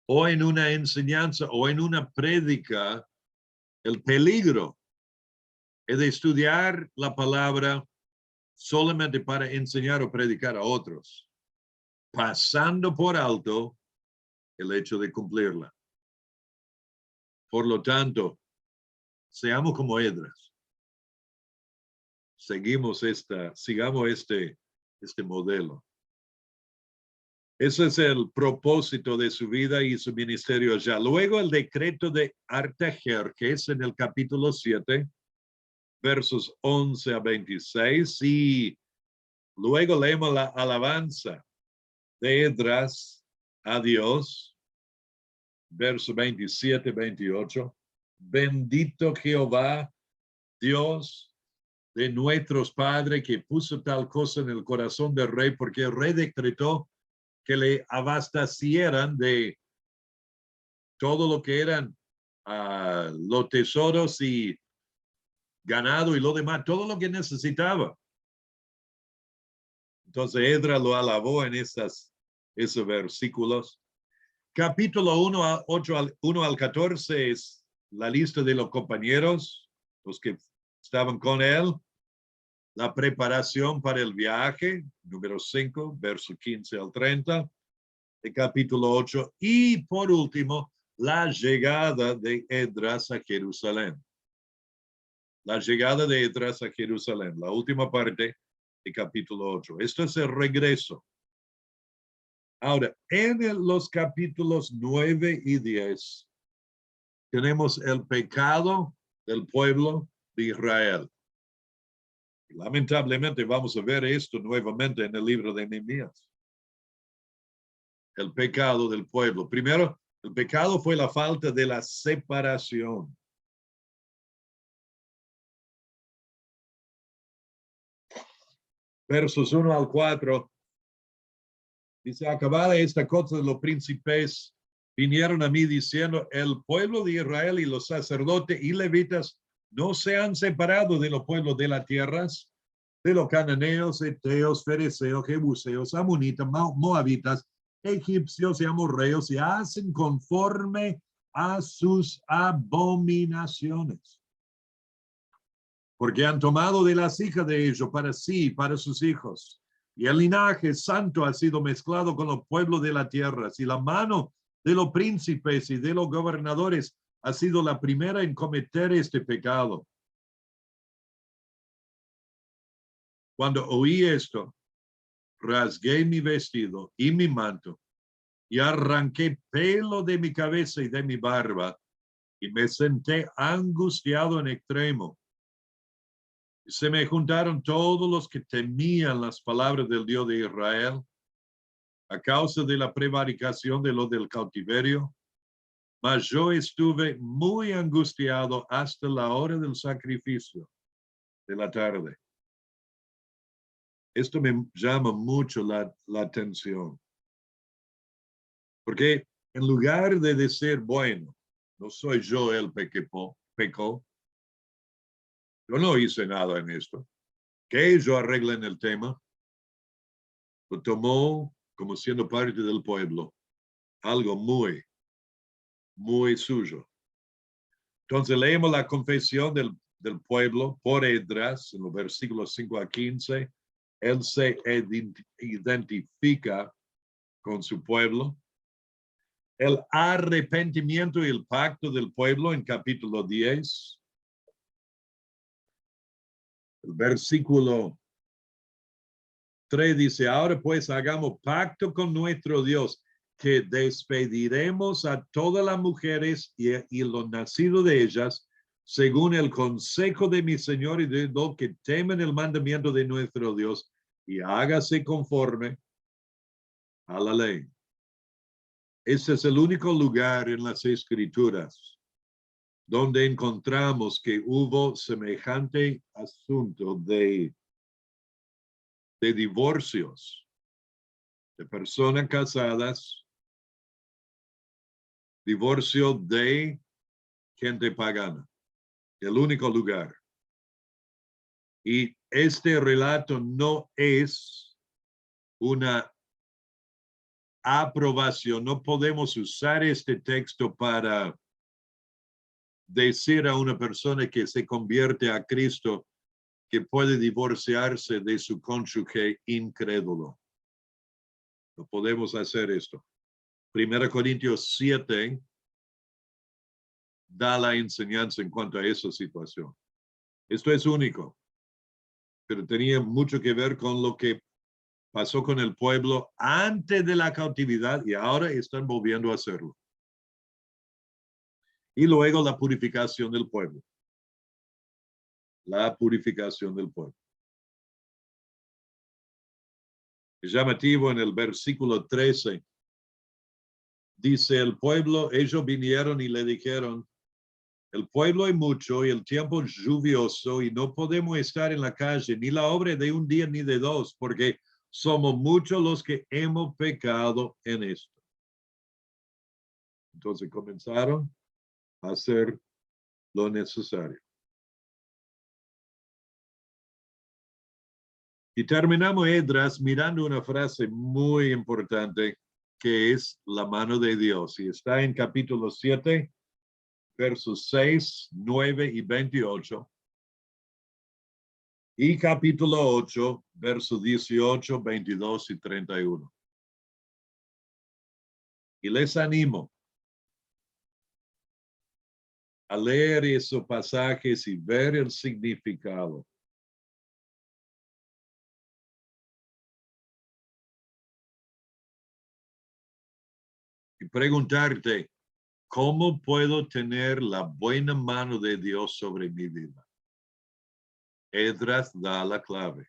o en una enseñanza o en una prédica, el peligro es de estudiar la palabra solamente para enseñar o predicar a otros, pasando por alto el hecho de cumplirla. Por lo tanto, seamos como Esdras. Sigamos este modelo. Ese es el propósito de su vida y su ministerio allá. Luego el decreto de Artajerjes en el capítulo 7, versos 11 a 26. Y luego leemos la alabanza de Esdras a Dios, verso 27, 28. Bendito Jehová, Dios de nuestros padres, que puso tal cosa en el corazón del rey, porque el rey decretó que le abastecieran de todo lo que eran los tesoros y ganado y lo demás, todo lo que necesitaba. Entonces Esdras lo alabó en esos versículos. Capítulo 1 al 14 es la lista de los compañeros, los que estaban con él. La preparación para el viaje, número 5, verso 15 al 30, el capítulo 8. Y por último, la llegada de Esdras a Jerusalén. La llegada de Esdras a Jerusalén, la última parte del capítulo 8. Esto es el regreso. Ahora, en los capítulos 9 y 10, tenemos el pecado del pueblo de Israel. Lamentablemente vamos a ver esto nuevamente en el libro de Nehemías. El pecado del pueblo. Primero, el pecado fue la falta de la separación. Versos 1 al 4. Dice, acabada esta cosa, los príncipes vinieron a mí diciendo, el pueblo de Israel y los sacerdotes y levitas no se han separado de los pueblos de las tierras, de los cananeos, eteos, fereceos, jebuseos, amonitas, moabitas, egipcios y amorreos, y hacen conforme a sus abominaciones. Porque han tomado de las hijas de ellos para sí y para sus hijos. Y el linaje santo ha sido mezclado con los pueblos de la tierra. Si la mano de los príncipes y de los gobernadores ha sido la primera en cometer este pecado. Cuando oí esto, rasgué mi vestido y mi manto y arranqué pelo de mi cabeza y de mi barba y me senté angustiado en extremo. Se me juntaron todos los que temían las palabras del Dios de Israel a causa de la prevaricación de lo del cautiverio mas yo estuve muy angustiado hasta la hora del sacrificio de la tarde. Esto me llama mucho la atención. Porque en lugar de decir, bueno, no soy yo el pecó, yo no hice nada en esto, que ellos arreglen el tema, lo tomó como siendo parte del pueblo, algo muy, muy suyo. Entonces leemos la confesión del pueblo por Esdras, en los versículos 5 a 15. Él se identifica con su pueblo. El arrepentimiento y el pacto del pueblo en capítulo 10. El versículo 3 dice, ahora pues hagamos pacto con nuestro Dios, que despediremos a todas las mujeres y los nacidos de ellas, según el consejo de mi Señor y de los que temen el mandamiento de nuestro Dios, y hágase conforme a la ley. Este es el único lugar en las Escrituras donde encontramos que hubo semejante asunto de divorcios, de personas casadas, divorcio de gente pagana, el único lugar. Y este relato no es una aprobación, no podemos usar este texto para decir a una persona que se convierte a Cristo que puede divorciarse de su cónyuge incrédulo. No podemos hacer esto. 1 Corintios 7 da la enseñanza en cuanto a esa situación. Esto es único, pero tenía mucho que ver con lo que pasó con el pueblo antes de la cautividad y ahora están volviendo a hacerlo. Y luego la purificación del pueblo. La purificación del pueblo. Es llamativo en el versículo 13. Dice el pueblo, ellos vinieron y le dijeron, el pueblo es mucho y el tiempo es lluvioso y no podemos estar en la calle ni la obra de un día ni de dos, porque somos muchos los que hemos pecado en esto. Entonces comenzaron a hacer lo necesario. Y terminamos Esdras mirando una frase muy importante que es la mano de Dios. Y está en capítulo 7, versos 6, 9 y 28. Y capítulo 8, versos 18, 22 y 31. Y les animo a leer esos pasajes y ver el significado. Y preguntarte, ¿cómo puedo tener la buena mano de Dios sobre mi vida? Esdras da la clave.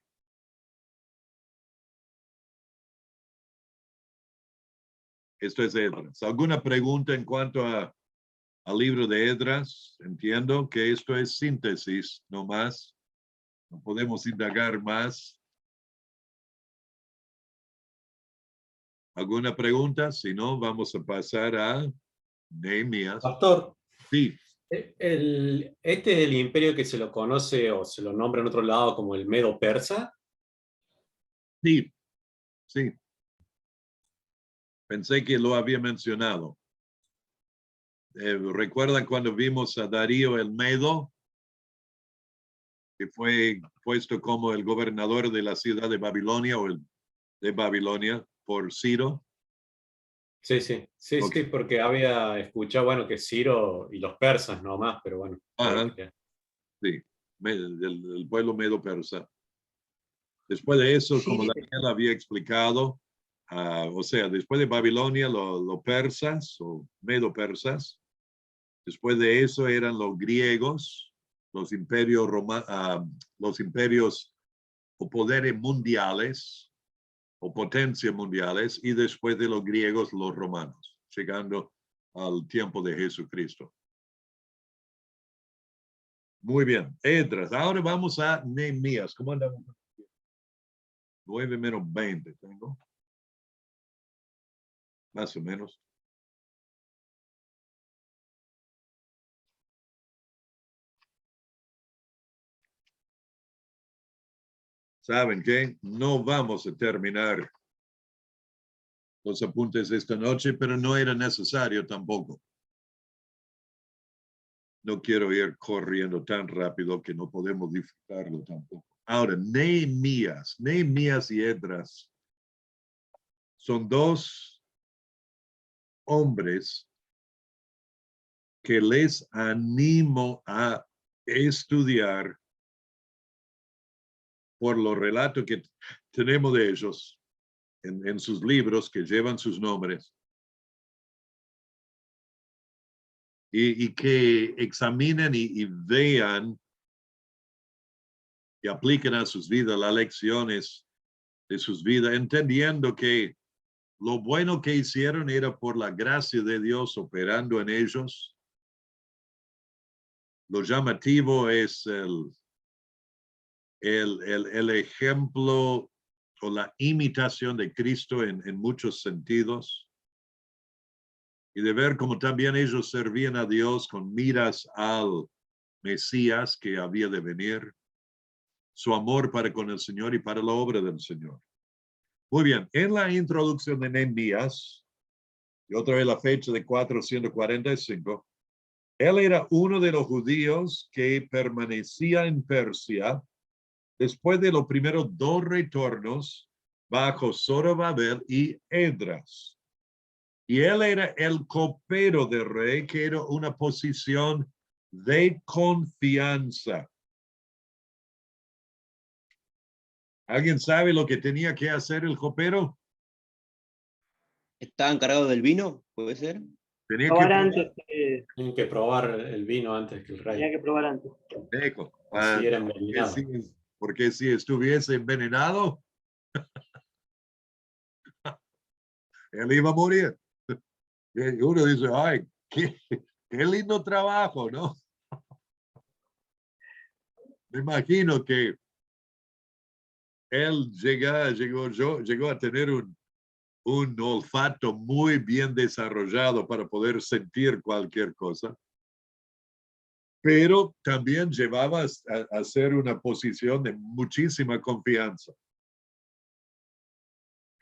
Esto es Esdras. ¿Alguna pregunta en cuanto al libro de Esdras? Entiendo que esto es síntesis, no más. No podemos indagar más. ¿Alguna pregunta? Si no, vamos a pasar a Nehemías. Pastor, Sí, este es el imperio que se lo conoce o se lo nombra en otro lado como el Medo Persa. sí, sí. Pensé que lo había mencionado. ¿Recuerdan cuando vimos a Darío el Medo? Que fue puesto como el gobernador de la ciudad de Babilonia o de Babilonia por Ciro. Sí, sí, sí, Okay. sí, porque había escuchado, bueno, que Ciro y los persas nomás, pero bueno. Ajá. Sí, el pueblo medo persa. Después de eso, Sí, como Daniel había explicado, o sea, después de Babilonia, los persas o medo persas. Después de eso eran los griegos, los imperios los imperios o poderes mundiales o potencias mundiales, y después de los griegos, los romanos, llegando al tiempo de Jesucristo. Muy bien, Esdras. Ahora vamos a Nehemías. ¿Cómo andamos? 9 menos 20 tengo. Más o menos. ¿Saben qué? No vamos a terminar los apuntes esta noche, pero no era necesario tampoco. No quiero ir corriendo tan rápido que no podemos disfrutarlo tampoco. Ahora, Nehemías y Esdras son dos hombres que les animo a estudiar por los relatos que tenemos de ellos en sus libros que llevan sus nombres. Y que examinen y vean y apliquen a sus vidas las lecciones de sus vidas, entendiendo que lo bueno que hicieron era por la gracia de Dios operando en ellos. Lo llamativo es el ejemplo o la imitación de Cristo en muchos sentidos. Y de ver cómo también ellos servían a Dios con miras al Mesías que había de venir, su amor para con el Señor y para la obra del Señor. Muy bien, en la introducción de Nehemías, y otra vez la fecha de 445, él era uno de los judíos que permanecía en Persia después de los primeros 2 retornos bajo Zorobabel y Esdras. Y él era el copero del rey, que era una posición de confianza. ¿Alguien sabe lo que tenía que hacer el copero? ¿Está encargado del vino? ¿Puede ser? Tenía Probar que antes. Tienen que probar el vino antes que el Tenía rey. que probar antes. Así era envenenado. Porque si estuviese envenenado, él iba a morir. Y uno dice, ay, qué lindo trabajo, ¿no? Me imagino que él llegó a tener un olfato muy bien desarrollado para poder sentir cualquier cosa, pero también llevaba a ser una posición de muchísima confianza.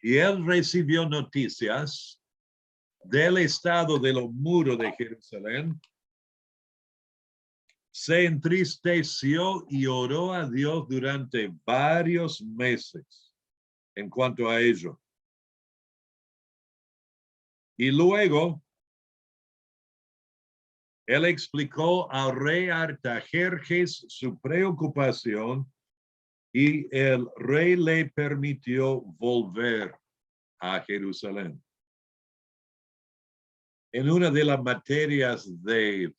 Y él recibió noticias del estado de los muros de Jerusalén, se entristeció y oró a Dios durante varios meses en cuanto a ello. Y luego, él explicó al rey Artajerjes su preocupación y el rey le permitió volver a Jerusalén. En una de las materias de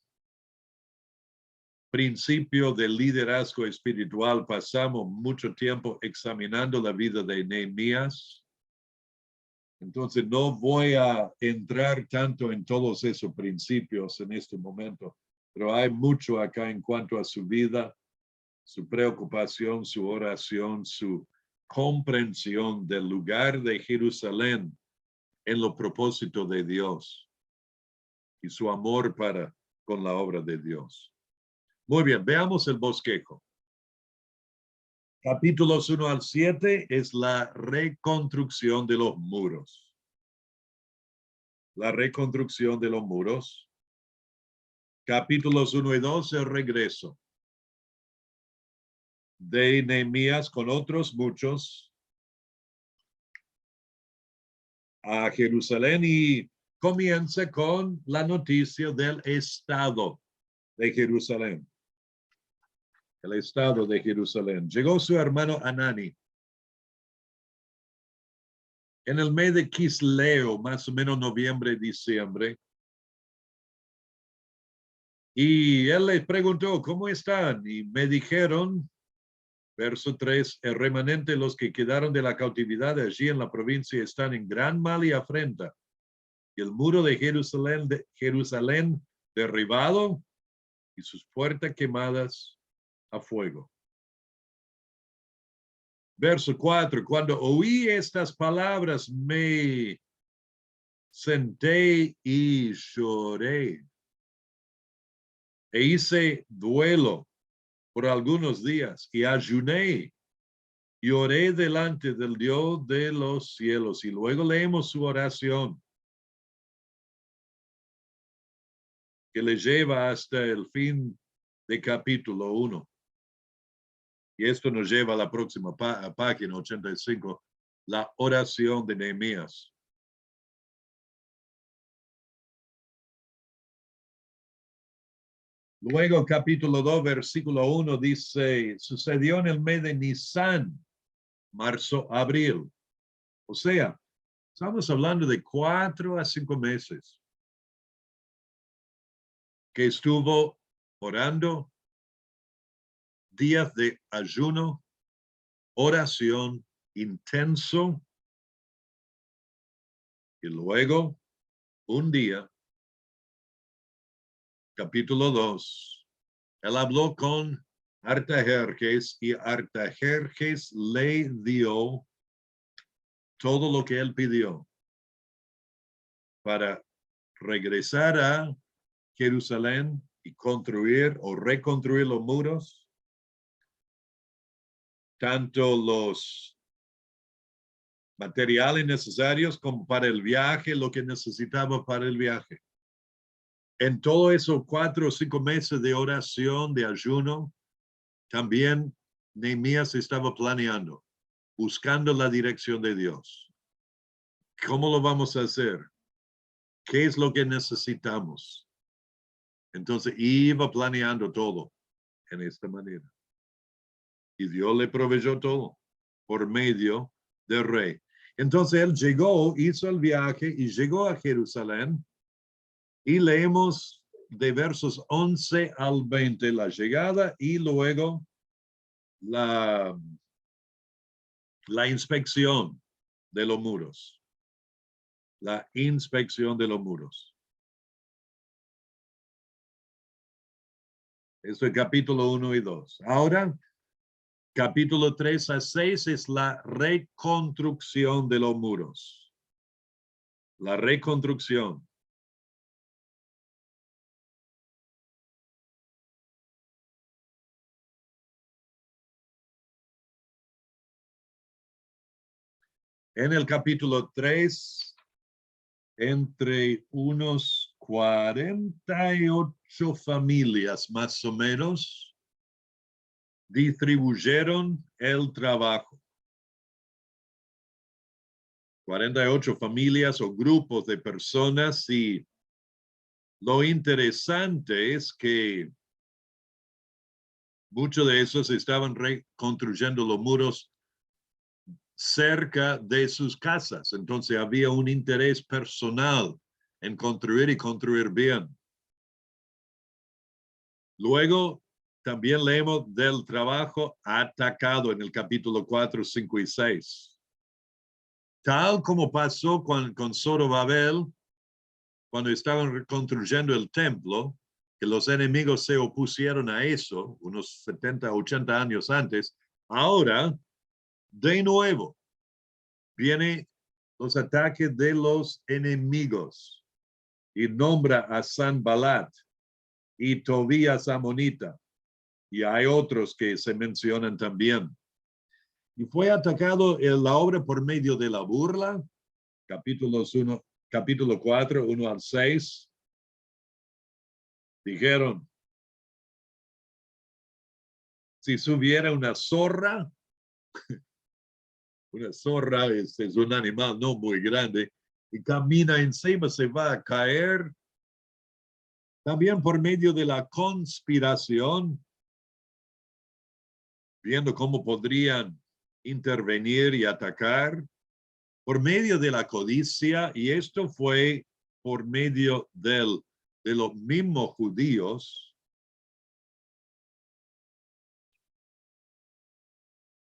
principio del liderazgo espiritual pasamos mucho tiempo examinando la vida de Nehemías. Entonces no voy a entrar tanto en todos esos principios en este momento, pero hay mucho acá en cuanto a su vida, su preocupación, su oración, su comprensión del lugar de Jerusalén en los propósitos de Dios y su amor con la obra de Dios. Muy bien, veamos el bosquejo. Capítulos 1 al 7 es la reconstrucción de los muros. La reconstrucción de los muros. Capítulos 1 y 2, el regreso de Nehemías con otros muchos a Jerusalén y comienza con la noticia del estado de Jerusalén. El estado de Jerusalén. Llegó su hermano Anani en el mes de Quisleo, más o menos noviembre, diciembre. Y él les preguntó, ¿cómo están? Y me dijeron, verso 3, el remanente, los que quedaron de la cautividad allí en la provincia están en gran mal y afrenta. y el muro de Jerusalén derribado y sus puertas quemadas a fuego. Verso 4, cuando oí estas palabras me senté y lloré e hice duelo por algunos días y ayuné y oré delante del Dios de los cielos. Y luego leemos su oración que le lleva hasta el fin de capítulo 1. Y esto nos lleva a la próxima página 85, la oración de Nehemías. Luego, capítulo 2, versículo 1 dice, sucedió en el mes de Nisan, marzo, abril. O sea, estamos hablando de 4 a 5 meses que estuvo orando, días de ayuno, oración intenso, y luego un día, capítulo 2, él habló con Artajerjes y Artajerjes le dio todo lo que él pidió para regresar a Jerusalén y construir o reconstruir los muros, tanto los materiales necesarios como para el viaje, lo que necesitaba para el viaje. En todo esos 4 o 5 meses de oración, de ayuno, también Nehemías estaba planeando, buscando la dirección de Dios. ¿Cómo lo vamos a hacer? ¿Qué es lo que necesitamos? Entonces iba planeando todo en esta manera. Y Dios le proveyó todo por medio del rey. Entonces él llegó, hizo el viaje y llegó a Jerusalén. Y leemos de versos 11 al 20 la llegada y luego la inspección de los muros. La inspección de los muros. Esto es capítulo 1 y 2. Ahora, capítulo 3 a 6 es la reconstrucción de los muros. La reconstrucción. En el capítulo 3, entre unos 48 familias más o menos distribuyeron el trabajo. 48 familias o grupos de personas, y lo interesante es que muchos de esos estaban reconstruyendo los muros cerca de sus casas. Entonces había un interés personal en construir y construir bien. Luego también leemos del trabajo atacado en el capítulo 4, 5 y 6. Tal como pasó con Zorobabel, cuando estaban reconstruyendo el templo, que los enemigos se opusieron a eso unos 70, 80 años antes. Ahora, de nuevo, vienen los ataques de los enemigos y nombra a Sanballat y Tobías Amonita, y hay otros que se mencionan también. Y fue atacado la obra por medio de la burla, capítulo 4, 1 al 6. Dijeron, si subiera una zorra es un animal no muy grande, y camina encima, se va a caer. También por medio de la conspiración, viendo cómo podrían intervenir y atacar, por medio de la codicia, y esto fue por medio de los mismos judíos,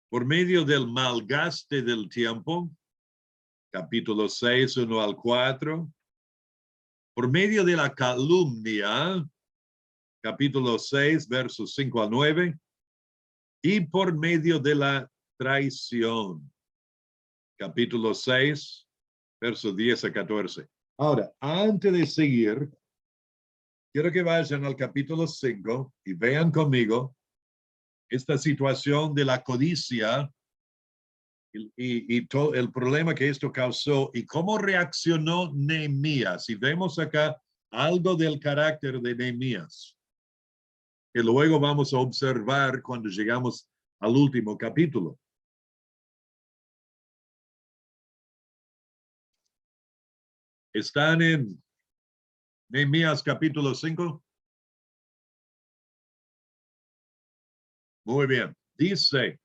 por medio del malgaste del tiempo, capítulo 6, 1 al 4, por medio de la calumnia, capítulo 6, versos 5 al 9, y por medio de la traición, capítulo 6, versos 10 a 14. Ahora, antes de seguir, quiero que vayan al capítulo 5 y vean conmigo esta situación de la codicia y todo el problema que esto causó y cómo reaccionó Nehemías. Y vemos acá algo del carácter de Nehemías, que luego vamos a observar cuando llegamos al último capítulo. ¿Están en Nehemías capítulo 5? Muy bien. Dice,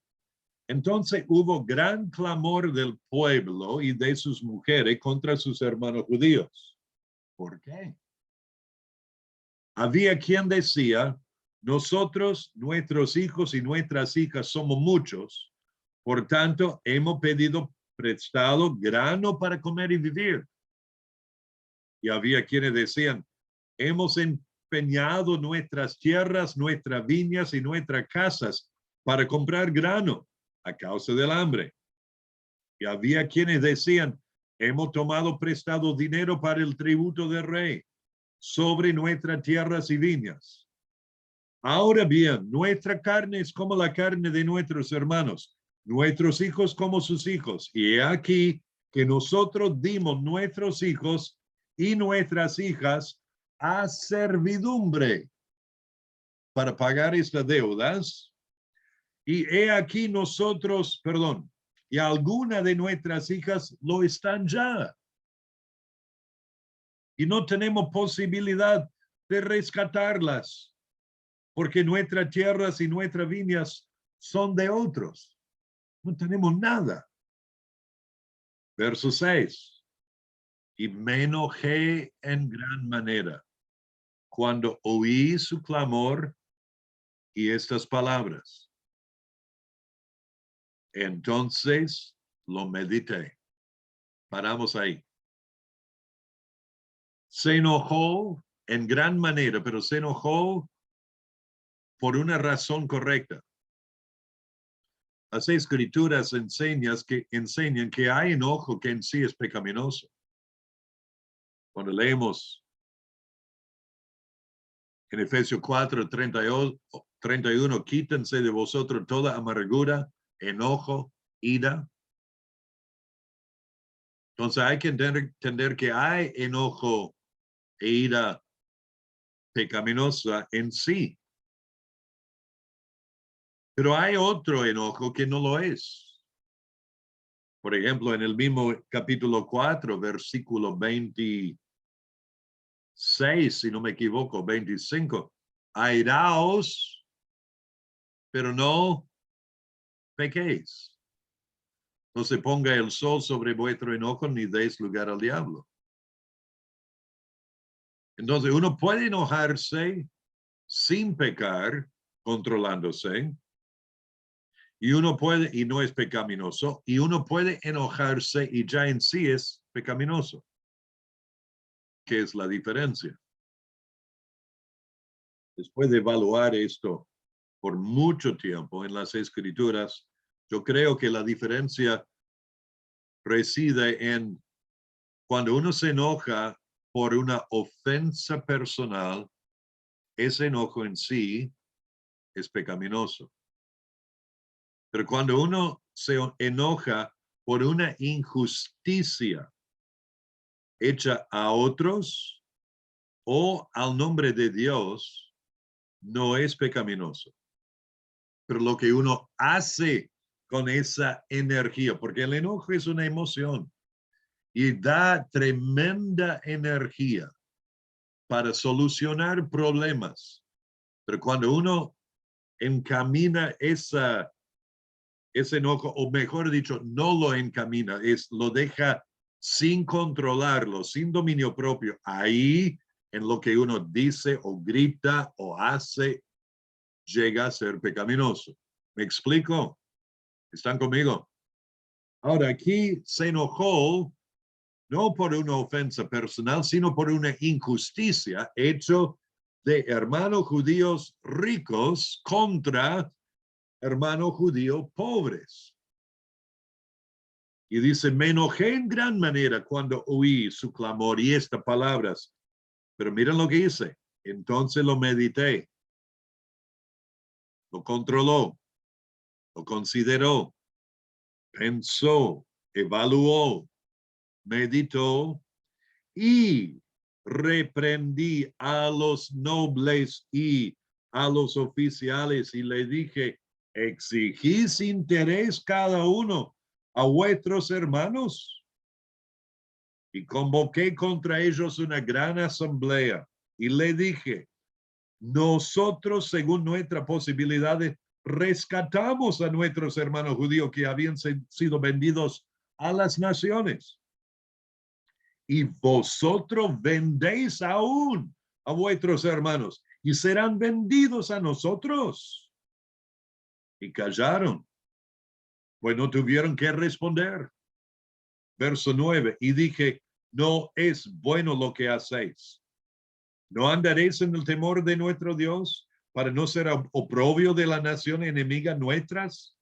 entonces hubo gran clamor del pueblo y de sus mujeres contra sus hermanos judíos. ¿Por qué? Había quien decía, nosotros, nuestros hijos y nuestras hijas somos muchos, por tanto hemos pedido prestado grano para comer y vivir. Y había quienes decían, hemos empeñado nuestras tierras, nuestras viñas y nuestras casas para comprar grano a causa del hambre. Y había quienes decían, hemos tomado prestado dinero para el tributo del rey sobre nuestras tierras y viñas. Ahora bien, nuestra carne es como la carne de nuestros hermanos, nuestros hijos como sus hijos. Y he aquí que nosotros dimos nuestros hijos y nuestras hijas a servidumbre para pagar estas deudas. Y he aquí nosotros, y alguna de nuestras hijas lo están ya. Y no tenemos posibilidad de rescatarlas, porque nuestras tierras y nuestras viñas son de otros. No tenemos nada. Verso 6. Y me enojé en gran manera cuando oí su clamor y estas palabras. Entonces lo medité. Paramos ahí. Se enojó en gran manera, pero se enojó por una razón correcta. Las escrituras enseñan que hay enojo que en sí es pecaminoso. Cuando leemos en Efesios 4, 31, quítense de vosotros toda amargura, enojo, ira. Entonces hay que entender que hay enojo e ira pecaminosa en sí. Pero hay otro enojo que no lo es. Por ejemplo, en el mismo capítulo 4, versículo 26, si no me equivoco, 25. Airaos, pero no pequéis. No se ponga el sol sobre vuestro enojo ni deis lugar al diablo. Entonces, uno puede enojarse sin pecar, controlándose. Y uno puede, y no es pecaminoso, y uno puede enojarse y ya en sí es pecaminoso. ¿Qué es la diferencia? Después de evaluar esto por mucho tiempo en las escrituras, yo creo que la diferencia reside en cuando uno se enoja por una ofensa personal, ese enojo en sí es pecaminoso. Pero cuando uno se enoja por una injusticia hecha a otros o al nombre de Dios, no es pecaminoso. Pero lo que uno hace con esa energía, porque el enojo es una emoción y da tremenda energía para solucionar problemas. Pero cuando uno encamina ese enojo, o mejor dicho, no lo encamina, lo deja sin controlarlo, sin dominio propio, ahí en lo que uno dice o grita o hace, llega a ser pecaminoso. ¿Me explico? ¿Están conmigo? Ahora aquí se enojó no por una ofensa personal, sino por una injusticia hecho de hermanos judíos ricos contra hermanos judíos pobres. Y dice, me enojé en gran manera cuando oí su clamor y estas palabras. Pero miren lo que hice. Entonces lo medité, lo controló, lo consideró, pensó, evaluó, meditó y reprendí a los nobles y a los oficiales y le dije, ¿exigís interés cada uno a vuestros hermanos? Y convoqué contra ellos una gran asamblea y le dije, nosotros según nuestras posibilidades rescatamos a nuestros hermanos judíos que habían sido vendidos a las naciones. Y vosotros vendéis aún a vuestros hermanos y serán vendidos a nosotros. Y callaron, pues no tuvieron que responder. Verso 9, y dije, no es bueno lo que hacéis. ¿No andaréis en el temor de nuestro Dios para no ser oprobio de la nación enemiga nuestras?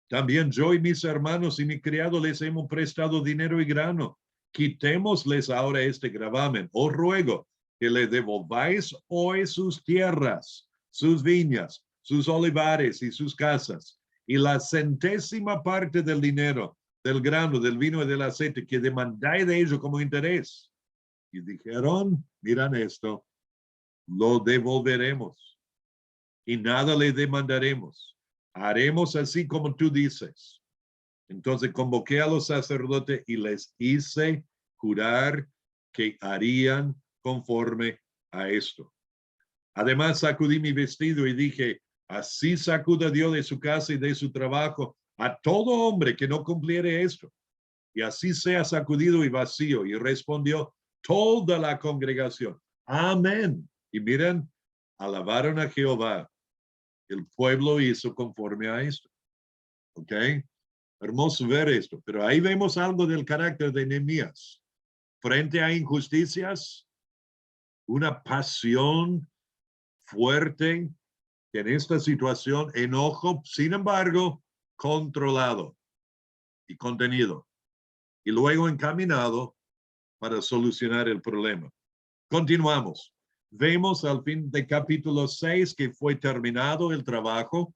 También yo y mis hermanos y mi criado les hemos prestado dinero y grano. Quitémosles ahora este gravamen. Os ruego que le devolváis hoy sus tierras, sus viñas, sus olivares y sus casas, y la 100ª parte del dinero, del grano, del vino y del aceite que demandáis de ellos como interés. Y dijeron, miran esto, lo devolveremos y nada le demandaremos. Haremos así como tú dices. Entonces convoqué a los sacerdotes y les hice jurar que harían conforme a esto. Además sacudí mi vestido y dije, así sacuda Dios de su casa y de su trabajo a todo hombre que no cumpliere esto. Y así sea sacudido y vacío. Y respondió toda la congregación, amén. Y miren, alabaron a Jehová. El pueblo hizo conforme a esto. ¿Ok? Hermoso ver esto, pero ahí vemos algo del carácter de Nehemías. Frente a injusticias, una pasión fuerte, en esta situación, enojo, sin embargo, controlado y contenido. Y luego encaminado para solucionar el problema. Continuamos. Vemos al fin de capítulo 6 que fue terminado el trabajo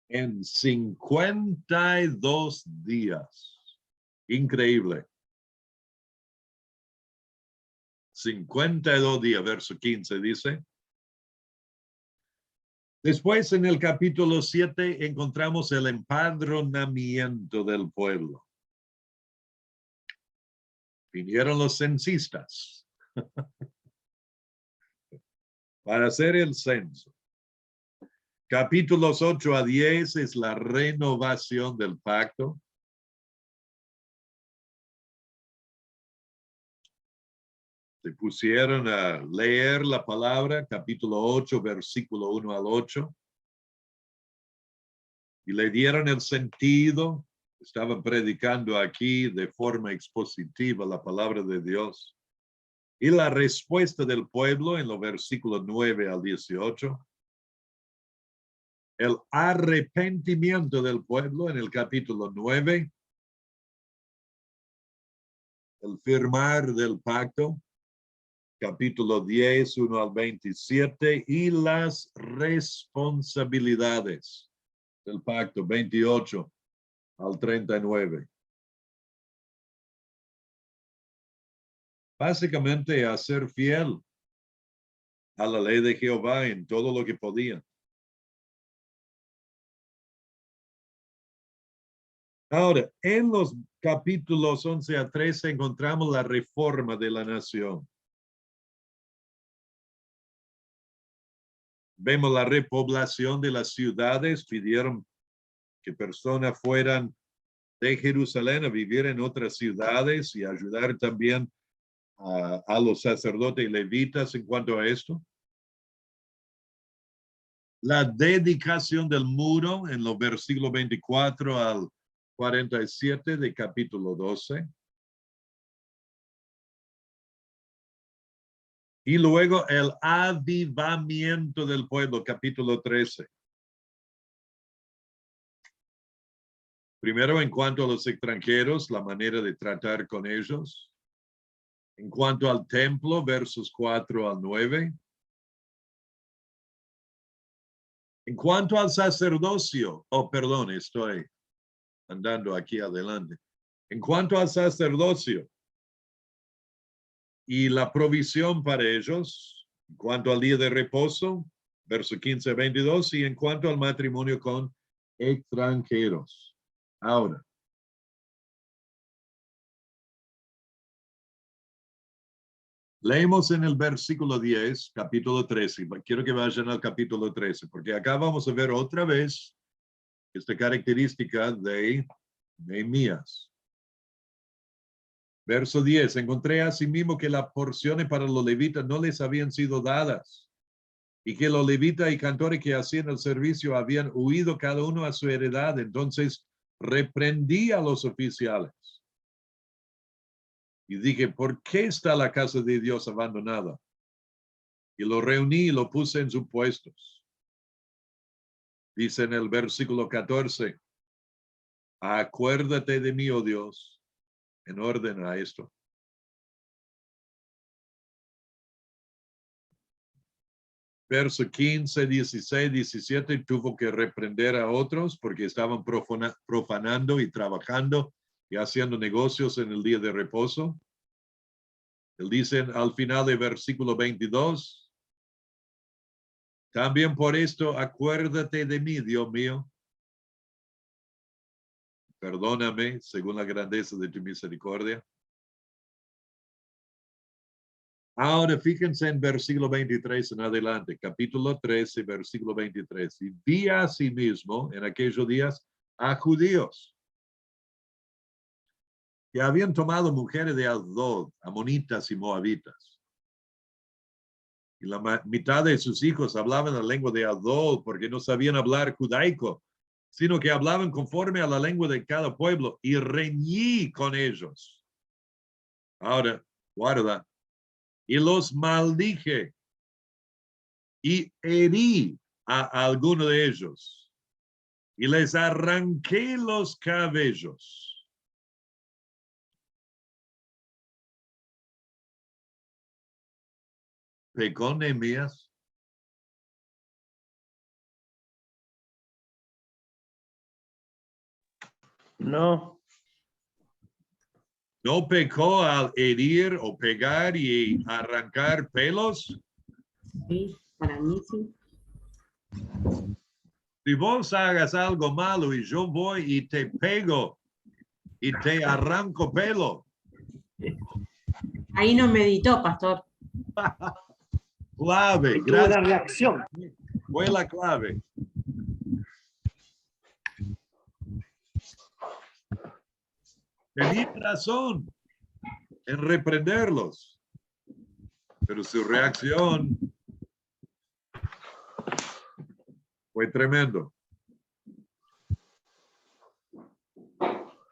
en 52 días. Increíble. 52 días, verso 15 dice. Después en el capítulo 7 encontramos el empadronamiento del pueblo. Vinieron los censistas para hacer el censo. Capítulos 8 a 10 es la renovación del pacto. Se pusieron a leer la palabra, capítulo 8, versículo 1 al 8. Y le dieron el sentido. Estaban predicando aquí de forma expositiva la palabra de Dios. Y la respuesta del pueblo en los versículos 9 al 18. El arrepentimiento del pueblo en el capítulo 9. El firmar del pacto. Capítulo 10, 1 al 27. Y las responsabilidades del pacto, 28 al 39. Básicamente a ser fiel a la ley de Jehová en todo lo que podían. Ahora, en los capítulos 11 a 13 encontramos la reforma de la nación. Vemos la repoblación de las ciudades, pidieron que personas fueran de Jerusalén a vivir en otras ciudades y ayudar también a los sacerdotes y levitas en cuanto a esto. La dedicación del muro en los versículos 24 al 47 de capítulo 12. Y luego el avivamiento del pueblo, capítulo 13. Primero, en cuanto a los extranjeros, la manera de tratar con ellos. En cuanto al templo, versos 4 al 9. En cuanto al sacerdocio, perdón, estoy andando aquí adelante. En cuanto al sacerdocio y la provisión para ellos, en cuanto al día de reposo, verso 15 a 22, y en cuanto al matrimonio con extranjeros. Ahora, leemos en el versículo 10, capítulo 13. Quiero que vayan al capítulo 13, porque acá vamos a ver otra vez esta característica de Nehemías. Verso 10. Encontré asimismo que las porciones para los levitas no les habían sido dadas, y que los levitas y cantores que hacían el servicio habían huido cada uno a su heredad. Entonces reprendí a los oficiales. Y dije, ¿por qué está la casa de Dios abandonada? Y lo reuní y lo puse en sus puestos. Dice en el versículo 14, acuérdate de mí, oh Dios, en orden a esto. Verso 15, 16, 17, tuvo que reprender a otros porque estaban profanando y trabajando y haciendo negocios en el día de reposo. Él dice al final del versículo 22, también por esto acuérdate de mí, Dios mío. Perdóname según la grandeza de tu misericordia. Ahora fíjense en versículo 23 en adelante, capítulo 13, versículo 23. Y vi a sí mismo en aquellos días a judíos que habían tomado mujeres de Asdod, amonitas y moabitas. Y la mitad de sus hijos hablaban la lengua de Asdod porque no sabían hablar judaico, sino que hablaban conforme a la lengua de cada pueblo, y reñí con ellos. Ahora, guarda. Y los maldije y herí a alguno de ellos y les arranqué los cabellos. ¿Pecó Nehemías? No, ¿No pecó al herir o pegar y arrancar pelos? Sí, para mí sí. Si vos hagas algo malo y yo voy y te pego y te arranco pelo. Ahí no meditó, pastor. Clave, tuvo la gracias. reacción. Fue la clave. Tenía razón en reprenderlos, pero su reacción fue tremendo.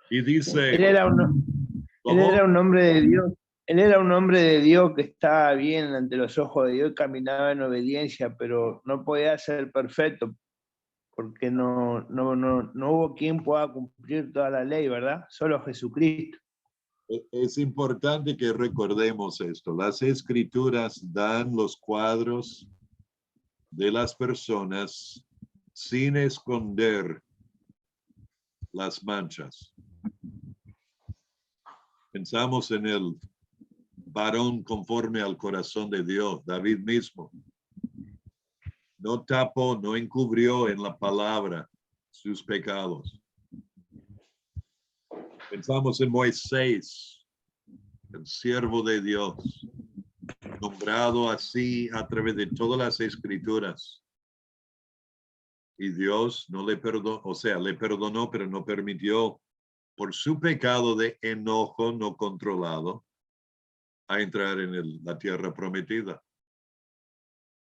Y dice, Él era un hombre de Dios. Él era un hombre de Dios que estaba bien ante los ojos de Dios y caminaba en obediencia, pero no podía ser perfecto porque no hubo quien pueda cumplir toda la ley, ¿verdad? Solo Jesucristo. es importante que recordemos esto. Las escrituras dan los cuadros de las personas sin esconder las manchas. Pensamos en el varón conforme al corazón de Dios, David mismo. No tapó, no encubrió en la palabra sus pecados. Pensamos en Moisés, el siervo de Dios, nombrado así a través de todas las escrituras. Y Dios no le perdonó, o sea, le perdonó, pero no permitió por su pecado de enojo no controlado a entrar en la tierra prometida.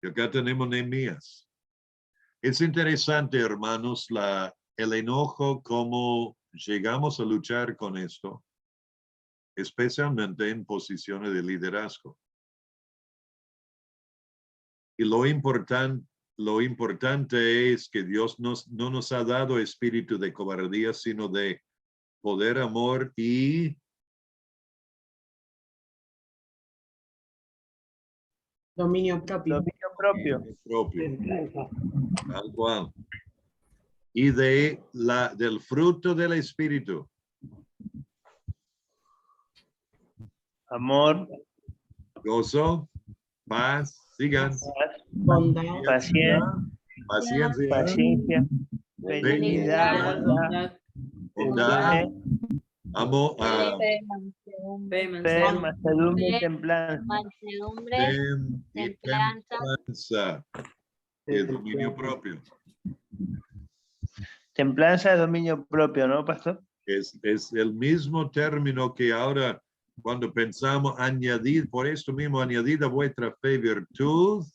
Y acá tenemos Nehemías. Es interesante, hermanos, el enojo como llegamos a luchar con esto, especialmente en posiciones de liderazgo. Y lo importante es que Dios no nos ha dado espíritu de cobardía, sino de poder, amor y Dominio propio. Dominio propio. propio, Templanza. tal cual. Y del fruto del espíritu. Amor, Gozo, paz, sigan, Bondad. paciencia, paciencia, benignidad, bondad, bondad, amor, fe, mansedumbre y templanza. templanza, y dominio propio. Templanza es dominio propio, ¿no, pastor? Es el mismo término que ahora cuando pensamos añadir, por esto mismo, añadir a vuestra fe virtud,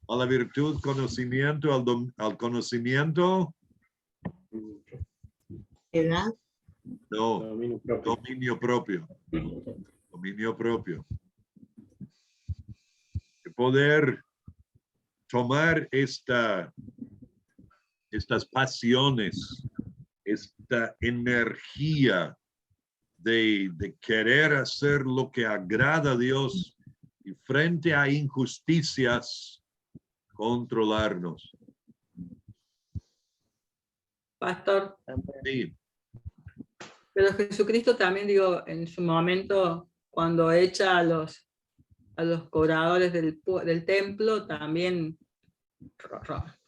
a la virtud conocimiento, al conocimiento, Edad. no, Dominio propio. dominio propio. Dominio propio. Poder tomar estas pasiones, esta energía de querer hacer lo que agrada a Dios y frente a injusticias, controlarnos. Pastor, Sí, pero Jesucristo también, digo, en su momento, cuando echa a los cobradores del templo, también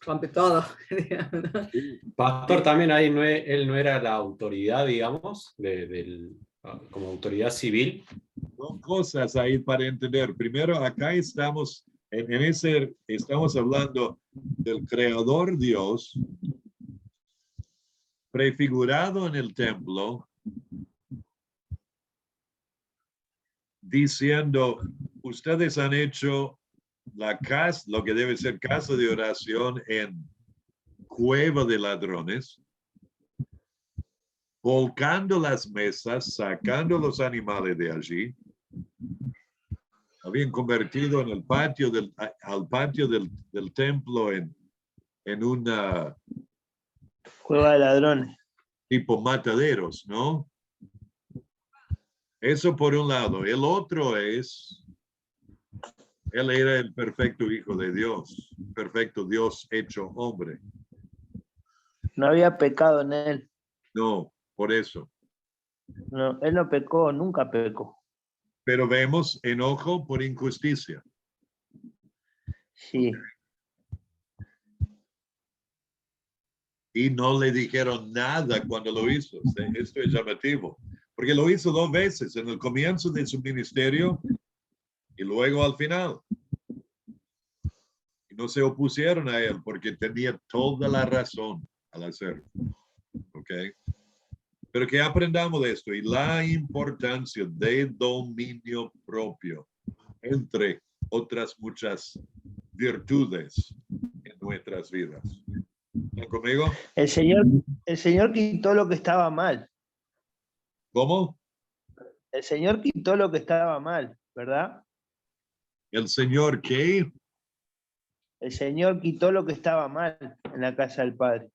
rompe todo. Digamos, ¿no? Pastor, también ahí él no era la autoridad, digamos, como autoridad civil. son cosas ahí para entender. Primero, acá estamos, estamos hablando del Creador Dios, prefigurado en el templo, diciendo, ustedes han hecho la casa, lo que debe ser casa de oración en cueva de ladrones, volcando las mesas, sacando los animales de allí, habían convertido en el patio al patio del templo en una Cueva de ladrones. tipo mataderos, ¿no? Eso por un lado. El otro es, él era el perfecto Hijo de Dios, perfecto Dios hecho hombre. No había pecado en él. No, por eso. No, él no pecó, nunca pecó. Pero vemos enojo por injusticia. Sí. Y no le dijeron nada cuando lo hizo. Esto es llamativo. Porque lo hizo 2 veces, en el comienzo de su ministerio y luego al final. Y no se opusieron a él porque tenía toda la razón al hacerlo. ¿Ok? Pero que aprendamos de esto y la importancia de dominio propio, entre otras muchas virtudes en nuestras vidas. ¿Están conmigo? El Señor quitó lo que estaba mal. ¿Cómo? El Señor quitó lo que estaba mal, ¿verdad? El Señor, ¿qué? El Señor quitó lo que estaba mal en la casa del Padre.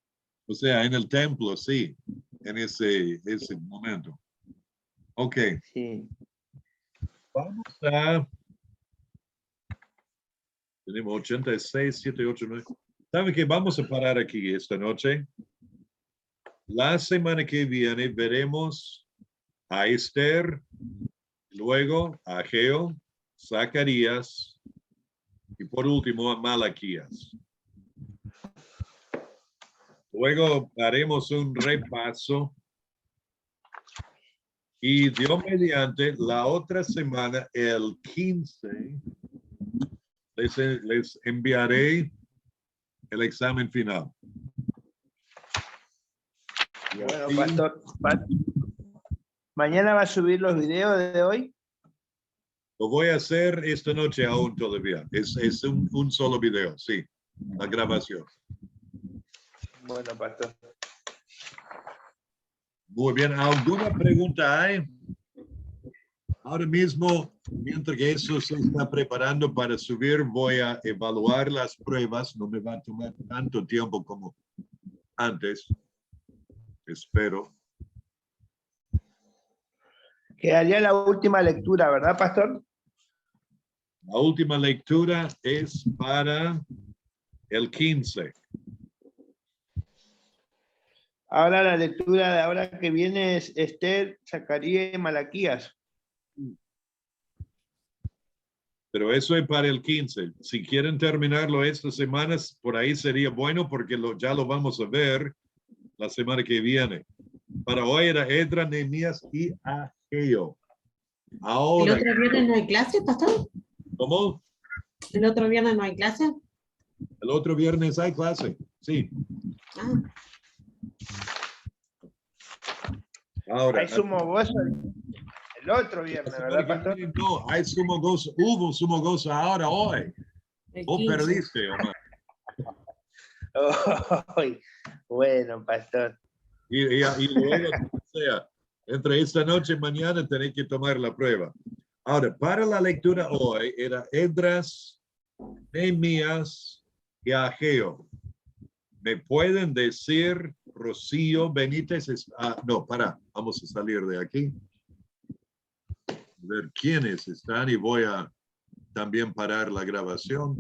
O sea, en el templo, sí, en ese momento. Ok. Sí. Vamos a... Tenemos 86, 7, 8, 9. ¿Saben qué? Vamos a parar aquí esta noche. La semana que viene veremos a Esther, luego a Ageo, Zacarías y por último a Malaquías. Luego haremos un repaso y Dios mediante la otra semana, el 15, les enviaré el examen final. Bueno, pastor, ¿mañana va a subir los videos de hoy? Lo voy a hacer esta noche aún todavía. Es un solo video, sí, la grabación. Bueno, pastor. Muy bien, ¿alguna pregunta hay? Ahora mismo, mientras que eso se está preparando para subir, voy a evaluar las pruebas. No me va a tomar tanto tiempo como antes. Espero. Quedaría la última lectura, ¿verdad, pastor? La última lectura es para el 15. Ahora la lectura de ahora que viene es Esther, Zacarías y Malaquías. Pero eso es para el 15. Si quieren terminarlo estas semanas, por ahí sería bueno porque ya lo vamos a ver la semana que viene. Para hoy era Esdras, Nehemías y Ageo. ¿El Ahora, otro viernes no hay clase, pastor? ¿cómo? ¿El otro viernes no hay clase? El otro viernes hay clase, sí. Ah, Ahora, Hay sumo gozo el otro la viernes, semana ¿verdad, que pastor? viene no, hay sumo gozo, hubo sumo gozo ahora, hoy. el Vos 15. perdiste, Omar. Ay, bueno, pastor. Y luego, o sea, entre esta noche y mañana tenéis que tomar la prueba. Ahora, para la lectura hoy era Esdras, Nehemías y Ageo. ¿Me pueden decir, Rocío Benítez? No, vamos a salir de aquí. A ver quiénes están y voy a también parar la grabación.